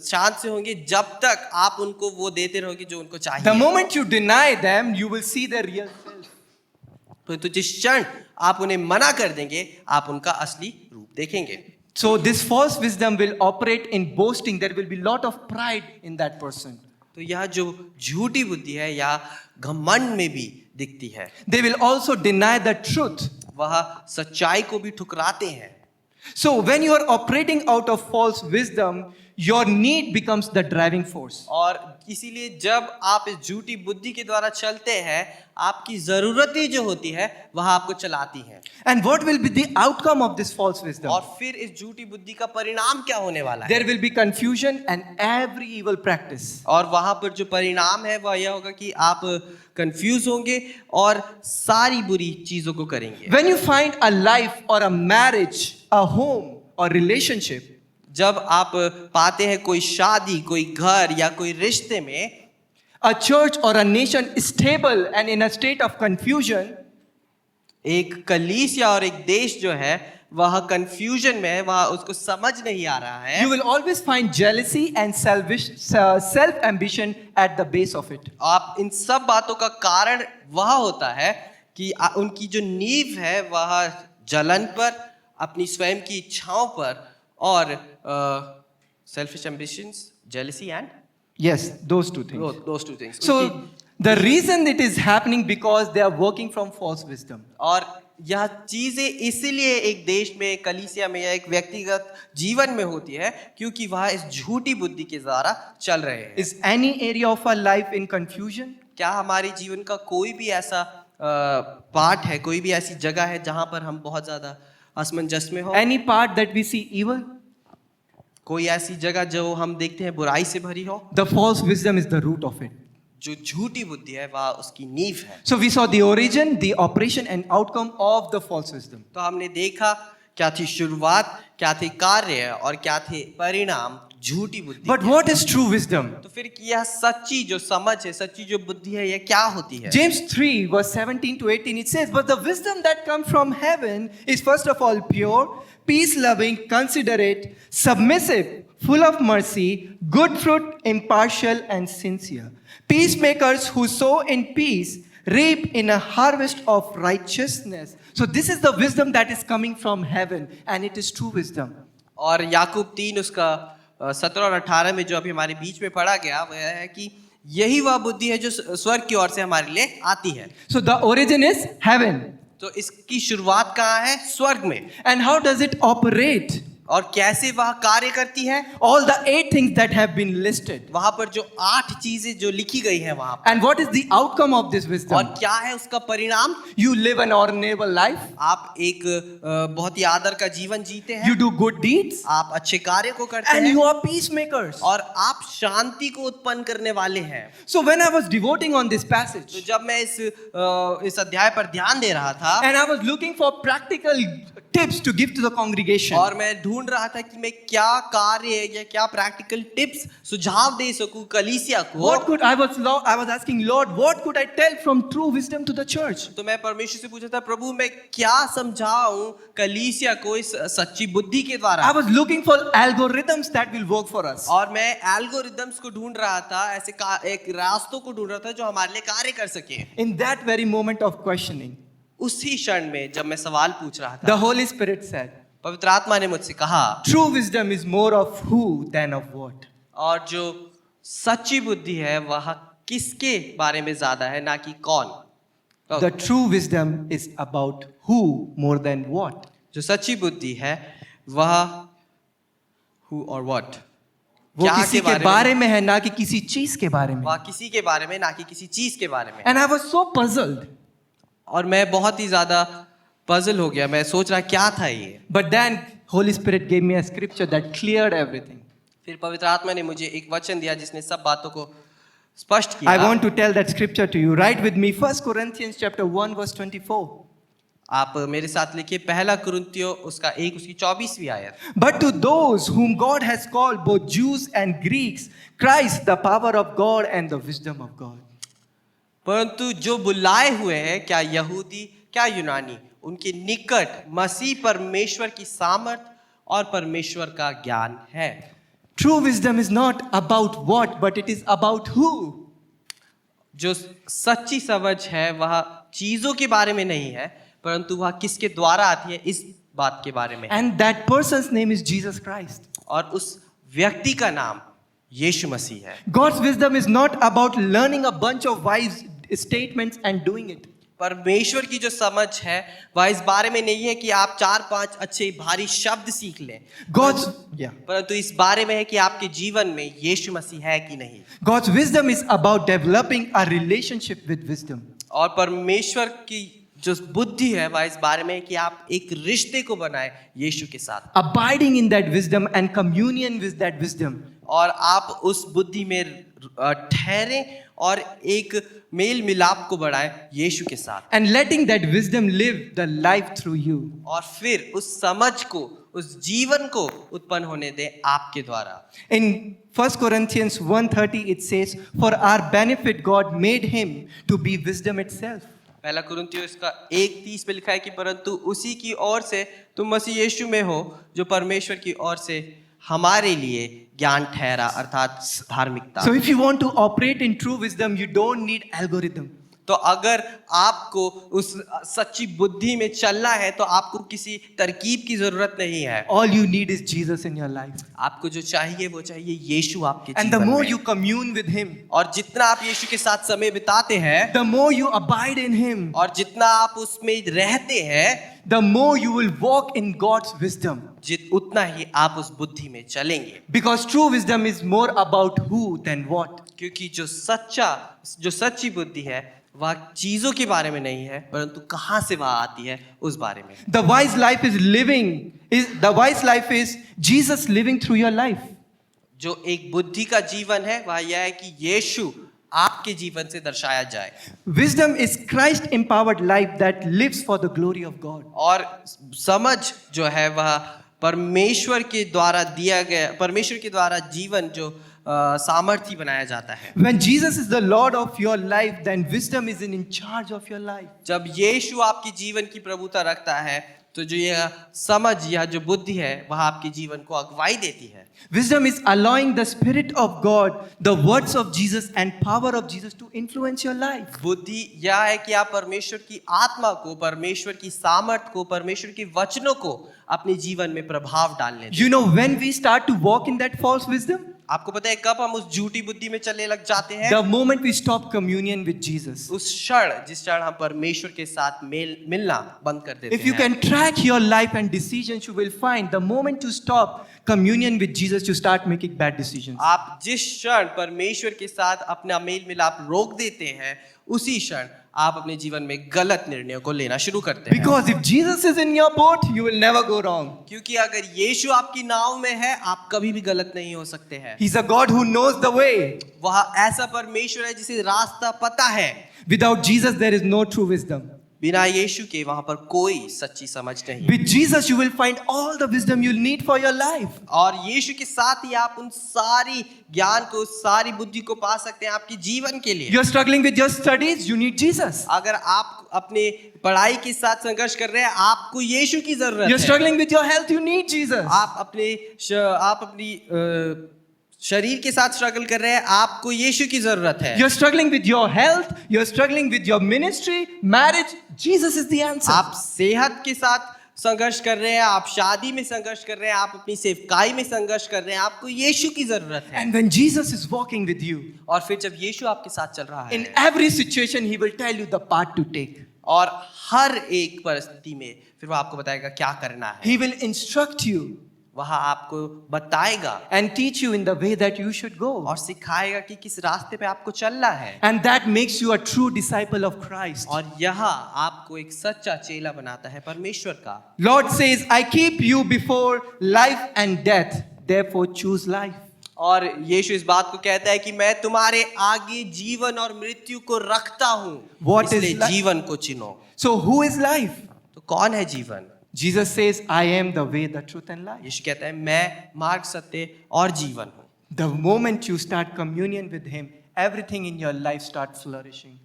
B: शांत से होंगे जब तक आप उनको वो देते रहोगे जो उनको चाहिए।
A: The moment you deny them, you will see their real self.
B: तो जिस क्षण आप उन्हें मना कर देंगे, आप उनका असली रूप देखेंगे।
A: So this false wisdom will operate in boasting. There will be lot of pride in that person.
B: तो यह जो झूठी बुद्धि है, यह घमंड में भी दिखती है।
A: They will also deny the truth.
B: वह सच्चाई को भी ठुकराते हैं।
A: So when you are operating out of false wisdom, your need becomes the driving force.
B: और इसीलिए जब आप इस झूठी बुद्धि के द्वारा चलते हैं, आपकी जरूरतें जो होती है वह आपको चलाती हैं।
A: And what will be the outcome of this false wisdom?
B: और फिर इस झूठी बुद्धि का परिणाम क्या होने वाला है?
A: There will be confusion and every evil practice.
B: और वहां पर जो परिणाम है वह यह होगा कि आप कंफ्यूज होंगे और सारी बुरी चीजों को करेंगे।
A: When you find a life or a marriage, a home or relationship,
B: जब आप पाते हैं कोई शादी, कोई घर या कोई रिश्ते में,
A: a church or a nation stable and in a state of confusion,
B: एक कलीसिया और एक देश जो है वह कंफ्यूजन में है, वह उसको समझ नहीं आ रहा है,
A: you will always find jealousy and self ambition at the base of it.
B: आप इन सब बातों का कारण वह होता है कि उनकी जो नींव है वह जलन पर, अपनी स्वयं की इच्छाओं पर और selfish ambitions, jealousy and
A: Yes, those two things.
B: those two things.
A: So the reason it is happening because they are working from false wisdom.
B: और यह चीजें इसीलिए एक देश में, कलीसिया में या एक व्यक्तिगत जीवन में होती है क्योंकि वह इस झूठी बुद्धि के द्वारा चल रहे हैं।
A: Is any area of our life in confusion?
B: क्या हमारे जीवन का कोई भी ऐसा पार्ट है, कोई भी ऐसी जगह है जहां पर हम बहुत ज्यादा असमंजस में हो?
A: Any part that we see evil?
B: कोई ऐसी जगह जो हम देखते हैं बुराई से भरी हो?
A: The false wisdom is the root of it.
B: जो झूठी बुद्धि है वह उसकी नींव है।
A: So we saw the origin, the operation, and outcome of the false wisdom.
B: तो हमने देखा क्या थी शुरुआत, क्या थे कार्य और क्या थे परिणाम झूठी बुद्धि
A: But
B: के।
A: what is true wisdom?
B: तो फिर यह सच्ची जो समझ है, सच्ची जो बुद्धि है, यह क्या होती है?
A: James 3, verse 17 to 18, it says, But the wisdom that comes from heaven is first of all pure, peace loving, considerate, submissive, full of mercy, good fruit, impartial, and sincere. Peacemakers who sow in peace reap in a harvest of righteousness. So, this is the wisdom that is coming from heaven, and it is true wisdom.
B: और याकूब 3 उसका 17 और 18 में जो अभी हमारे बीच में पढ़ा गया वह है कि यही वह बुद्धि है जो स्वर्ग की ओर से हमारे लिए आती है।
A: So, the origin is heaven.
B: तो इसकी शुरुआत कहाँ है? स्वर्ग में।
A: And how does it operate?
B: और कैसे वह कार्य करती है?
A: All the 8 things that have been listed.
B: वहां पर जो 8 चीजें जो लिखी गई है वहां पर।
A: And what is the outcome of this
B: और
A: wisdom?
B: क्या है उसका परिणाम?
A: You live an honorable life.
B: आप एक बहुत ही आदर का जीवन जीते हैं।
A: You do good deeds.
B: आप अच्छे कार्य को करते
A: And
B: हैं
A: you are peacemakers.
B: और आप शांति को उत्पन्न करने वाले हैं।
A: So when I was devoting on this
B: तो
A: passage,
B: जब मैं इस अध्याय पर ध्यान दे रहा था
A: and I was looking for practical tips to give to the congregation,
B: और मैं ढूंढ रहा था कि मैं क्या कार्य या क्या प्रैक्टिकल टिप्स सुझाव दे सकूं कलीसिया को,
A: I was asking Lord, what could I tell from true wisdom to the church?
B: तो मैं परमेश्वर से पूछा था, प्रभु मैं क्या समझाऊं कलीसिया को इस सच्ची बुद्धि के
A: I
B: द्वारा।
A: was looking for algorithms that will work for us.
B: और मैं एल्गोरिदम्स को ढूंढ रहा था, ऐसे एक रास्तों को ढूंढ रहा था जो हमारे लिए कार्य कर सके।
A: In that very moment of questioning,
B: उसी क्षण में जब मैं सवाल पूछ रहा
A: the
B: था,
A: Holy Spirit said,
B: पवित्र आत्मा ने मुझसे कहा,
A: true wisdom is more of who than of what.
B: और जो सच्ची बुद्धि है वह किसके बारे में ज्यादा है, ना कि कौन।
A: The true wisdom is about who more than what.
B: जो सच्ची बुद्धि है वह who और what,
A: वो
B: क्या
A: किसी के बारे में है, ना कि किसी चीज के बारे में.
B: वह किसी के बारे में, ना कि किसी चीज के बारे में।
A: And I was so puzzled.
B: और मैं बहुत ही ज्यादा पजल हो गया, मैं सोच रहा क्या था ये।
A: But then Holy Spirit gave me a scripture that cleared everything.
B: फिर पवित्र आत्मा ने मुझे एक वचन दिया जिसने सब बातों को स्पष्ट किया।
A: I want to tell that scripture to you. Write with me 1 Corinthians chapter 1 verse 24.
B: आप मेरे साथ लिखिए पहला कुरिन्थियों उसका 1 उसकी 24वीं आयत।
A: But to those whom God has called, both Jews and Greeks, Christ the power of God and the wisdom of God.
B: परंतु जो बुलाए हुए हैं, क्या यहूदी क्या यूनानी, उनके निकट मसीह परमेश्वर की सामर्थ और परमेश्वर का ज्ञान है।
A: True wisdom is not about what, but it is about who.
B: जो सच्ची समझ है वह चीजों के बारे में नहीं है, परंतु वह किसके द्वारा आती है इस बात के बारे में।
A: And that person's name is Jesus Christ.
B: और उस व्यक्ति का नाम यीशु मसीह है।
A: God's wisdom is not about learning a bunch of wise statements and doing it.
B: परमेश्वर की जो समझ है वह इस बारे में नहीं है कि आप 4-5 अच्छे भारी शब्द सीख लें, परंतु इस बारे में है कि आपके जीवन में यीशु मसीह है कि नहीं।
A: God's wisdom is about developing a relationship with wisdom.
B: और परमेश्वर की जो बुद्धि है वह इस बारे में है कि आप एक रिश्ते को बनाए यीशु के साथ,
A: Abiding in that wisdom and communion with that wisdom.
B: और आप उस बुद्धि में ठहरें और एक मेल मिलाप को बढ़ाएं यीशु के साथ।
A: And letting that wisdom live the life through you.
B: और फिर उस समझ को, उस जीवन को उत्पन्न होने दें आपके द्वारा।
A: In 1 Corinthians 1:30 it says, For our benefit God made him to be wisdom itself.
B: पहला कुरिन्थियों इसका 1:30 पे लिखा है कि परंतु उसी की ओर से तुम मसीह यीशु में हो, जो परमेश्वर की ओर से हमारे लिए ज्ञान ठहरा, अर्थात धार्मिकता।
A: So if you want to operate in true wisdom, you don't need algorithm.
B: तो अगर आपको उस सच्ची बुद्धि में चलना है तो आपको किसी तरकीब की जरूरत नहीं है।
A: All you need is Jesus in your life.
B: आपको जो चाहिए वो चाहिए यीशु आपके
A: And the
B: जीवन
A: more
B: में।
A: you commune with him,
B: और जितना आप यीशु के साथ समय बिताते हैं,
A: the more you abide in him,
B: और जितना आप उसमें रहते हैं,
A: the more you will walk in God's wisdom.
B: उतना ही आप उस बुद्धि में चलेंगे।
A: Because true wisdom is more about who than what.
B: क्योंकि जो सच्ची बुद्धि है वह चीजों के बारे में नहीं है, परंतु कहाँ से वह आती है उस बारे में।
A: The wise life is Jesus living through your life.
B: जो एक बुद्धि का जीवन है वह यह है कि यीशु आपके जीवन से दर्शाया जाए।
A: Wisdom is Christ empowered life that lives for the glory of God.
B: और समझ जो है वह परमेश्वर के द्वारा दिया गया, परमेश्वर के द्वारा जीवन जो सामर्थी बनाया जाता है।
A: When Jesus is the Lord of your life, then wisdom is in charge of your life.
B: जब यीशु आपके जीवन की प्रभुता रखता है तो जो यह समझ, यह जो बुद्धि है वह आपके जीवन को अगुवाई देती है।
A: Wisdom is allowing the Spirit of God, the words of Jesus and power of Jesus to influence your life.
B: बुद्धि यह है कि आप परमेश्वर की आत्मा को, परमेश्वर की सामर्थ को, परमेश्वर के वचनों को अपने जीवन में प्रभाव डालने दें।
A: You know, when we start to walk in that false wisdom,
B: आपको पता है कब हम उस झूठी बुद्धि में चलने लग जाते हैं?
A: the moment we stop communion with Jesus.
B: उस क्षण, जिस क्षण हम परमेश्वर के साथ मिलना बंद कर देते
A: If you
B: हैं।
A: can track your life and decisions, you will find the moment you stop communion with Jesus, you start making bad decisions.
B: आप जिस क्षण परमेश्वर के साथ अपना मेल मिलाप रोक देते हैं, उसी क्षण आप अपने जीवन में गलत निर्णयों को लेना शुरू करते हैं।
A: Because if Jesus is in your boat, you will never go wrong.
B: क्योंकि अगर यीशु आपकी नाव में है, आप कभी भी गलत नहीं हो सकते हैं।
A: He's a God who knows the way.
B: वह ऐसा परमेश्वर है जिसे रास्ता पता है।
A: Without Jesus, there is no true wisdom.
B: बिना यीशु के वहां पर कोई सच्ची समझ नहीं।
A: With Jesus, you will find all the wisdom you'll need for your life.
B: और यीशु के साथ ही आप उन सारी ज्ञान को, सारी बुद्धि को पा सकते हैं आपके जीवन के लिए।
A: You're struggling with your studies, you need Jesus.
B: अगर आप अपने पढ़ाई के साथ संघर्ष कर रहे हैं, आपको यीशु की जरूरत
A: You're
B: है।
A: struggling with your health, you need Jesus.
B: आप अपनी शरीर के साथ स्ट्रगल कर रहे हैं, आपको यीशु की जरूरत है।
A: You're struggling with your health, you're struggling with your ministry, marriage, Jesus is the answer.
B: आप सेहत के साथ संघर्ष कर रहे हैं, आप शादी में संघर्ष कर रहे हैं, आप अपनी सेवकाई में संघर्ष कर रहे हैं, आपको यीशु की जरूरत है।
A: And when Jesus is walking with you,
B: और फिर जब यीशु आपके साथ चल रहा
A: in
B: है,
A: every situation, He will tell you the path to take.
B: और हर एक परिस्थिति में फिर वो आपको बताएगा क्या करना है।
A: He will instruct you
B: वह आपको बताएगा
A: and teach you in the way that you should go.
B: और सिखाएगा कि किस रास्ते पे आपको चलना है।
A: And that makes you a true disciple of Christ.
B: और यह आपको एक सच्चा चेला बनाता है परमेश्वर का।
A: Lord says, I keep you before life and death, therefore choose life.
B: और यीशु इस बात को कहता है कि मैं तुम्हारे आगे जीवन और मृत्यु को रखता हूँ,
A: What is
B: इसलिए
A: life?
B: जीवन को चुनो।
A: So who is life?
B: तो कौन है जीवन?
A: Jesus says, I am the way, the truth and life.
B: यीशु कहता है मैं मार्ग, सत्य और जीवन हूँ।
A: The moment you start communion with Him, everything in your life starts flourishing.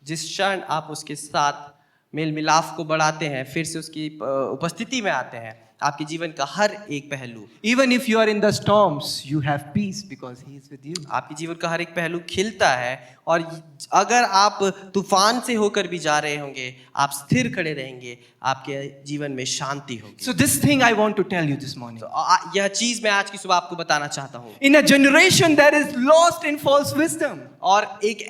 B: जिस क्षण आप उसके साथ मेल मिलाप को बढ़ाते हैं, फिर से उसकी उपस्थिति में आते हैं, आपके जीवन का हर एक पहलू,
A: Even if you are in the storms, you have peace because He is with you.
B: आपके जीवन का हर एक पहलू खिलता है। और अगर आप तूफान से होकर भी जा रहे होंगे, आप स्थिर खड़े रहेंगे, आपके जीवन में शांति होगी।
A: So this thing I want to tell you this morning.
B: तो यह चीज मैं आज की सुबह आपको बताना चाहता हूँ।
A: In a generation that is lost in false wisdom,
B: और एक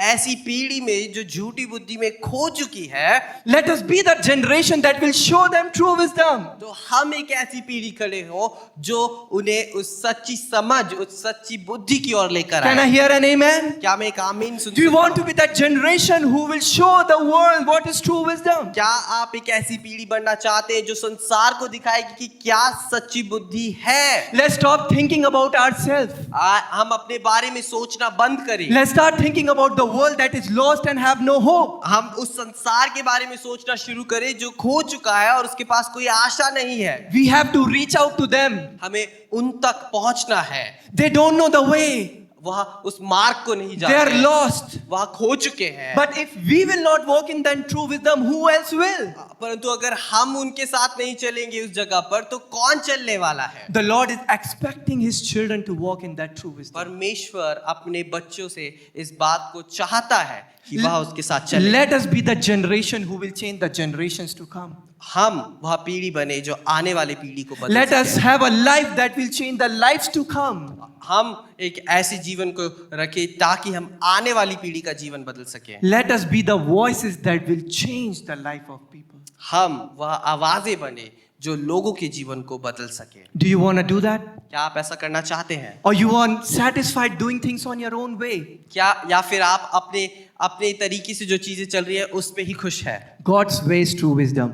B: ऐसी पीढ़ी में जो झूठी बुद्धि में खो चुकी है,
A: let us be that generation that will show them true wisdom.
B: तो हम एक ऐसी पीढ़ी खड़े हो जो उन्हें उस सच्ची समझ, उस सच्ची बुद्धि की ओर लेकर
A: Can I
B: आए।
A: hear an amen?
B: क्या मैं एक आमीन सुन
A: Do you
B: सकता
A: want to
B: हूं?
A: be that generation who will show the world what is true wisdom?
B: क्या आप एक ऐसी पीढ़ी बनना चाहते हैं जो संसार को दिखाएगी कि क्या सच्ची बुद्धि है?
A: Let's stop thinking about ourselves.
B: हम अपने बारे में सोचना बंद करें।
A: Let's start thinking about the world that is lost and have no hope.
B: हम उस संसार के बारे में सोचना शुरू करें जो खो चुका है और उसके पास कोई आशा नहीं है।
A: We have to reach out to them.
B: हमें उन तक पहुंचना है।
A: They don't know the way.
B: वह उस मार्ग को नहीं
A: They are
B: जानते,
A: lost.
B: वह खो चुके हैं।
A: But if we will not walk in that true wisdom, who else will?
B: परंतु अगर हम उनके साथ नहीं चलेंगे उस जगह पर, तो कौन चलने वाला है?
A: The Lord is expecting His children to walk in that true wisdom.
B: परमेश्वर अपने बच्चों से इस बात को चाहता है कि वह उसके साथ चले।
A: Let us be the generation who will change the generations to come.
B: हम वह पीढ़ी बने जो आने वाली पीढ़ी को बदल
A: Let us
B: सके।
A: have a life that will change the lives to come.
B: हम एक ऐसे जीवन को रखें ताकि हम आने वाली पीढ़ी का जीवन बदल सके।
A: Let us be the voices that will change the life of people.
B: हम वह आवाजें बने जो लोगों के जीवन को बदल सके।
A: Do you want to do that?
B: क्या आप ऐसा करना चाहते हैं?
A: Or you are satisfied doing things on your own way?
B: क्या या फिर आप अपने तरीके से जो चीजें चल रही है उस पे ही खुश है?
A: God's way is true wisdom.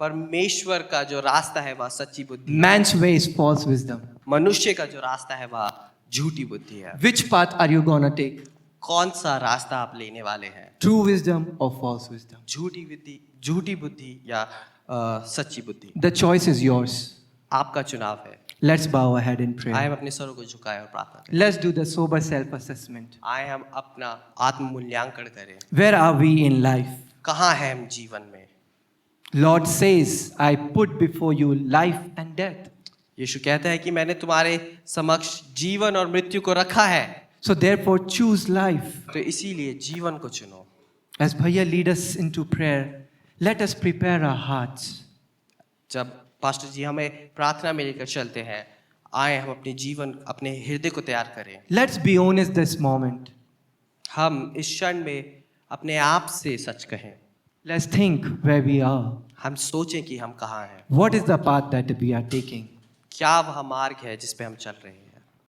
B: परमेश्वर का जो रास्ता है वह सच्ची बुद्धि,
A: Man's way is false wisdom.
B: मनुष्य का जो रास्ता है वह झूठी बुद्धि है।
A: Which path are you gonna take?
B: कौन सा रास्ता आप लेने वाले हैं?
A: True wisdom or false wisdom?
B: झूठी बुद्धि या सच्ची बुद्धि?
A: The choice is yours.
B: आपका चुनाव है।
A: Let's bow our head in
B: आए
A: prayer.
B: हम अपने सरों को झुकाएं और प्रार्थना करें।
A: Let's do the sober self-assessment.
B: आए हम अपना आत्म मूल्यांकन करें।
A: Where are we in life?
B: कहाँ हैं हम जीवन में?
A: Lord says, I put before you life and death.
B: यीशु कहता है कि मैंने तुम्हारे समक्ष जीवन और मृत्यु को रखा है,
A: So therefore choose life.
B: तो इसीलिए जीवन को चुनो।
A: As Bhaiya lead us into prayer, let us prepare our hearts.
B: जब पास्टर जी हमें प्रार्थना में लेकर चलते हैं, आए हम अपने जीवन, अपने हृदय को तैयार करें।
A: Let's be honest this moment.
B: हम इस क्षण में अपने आप से सच कहें।
A: Let's think where we are.
B: हम सोचें कि हम कहाँ हैं।
A: What is the path that we are taking?
B: क्या वह मार्ग है जिस पे हम चल रहे हैं?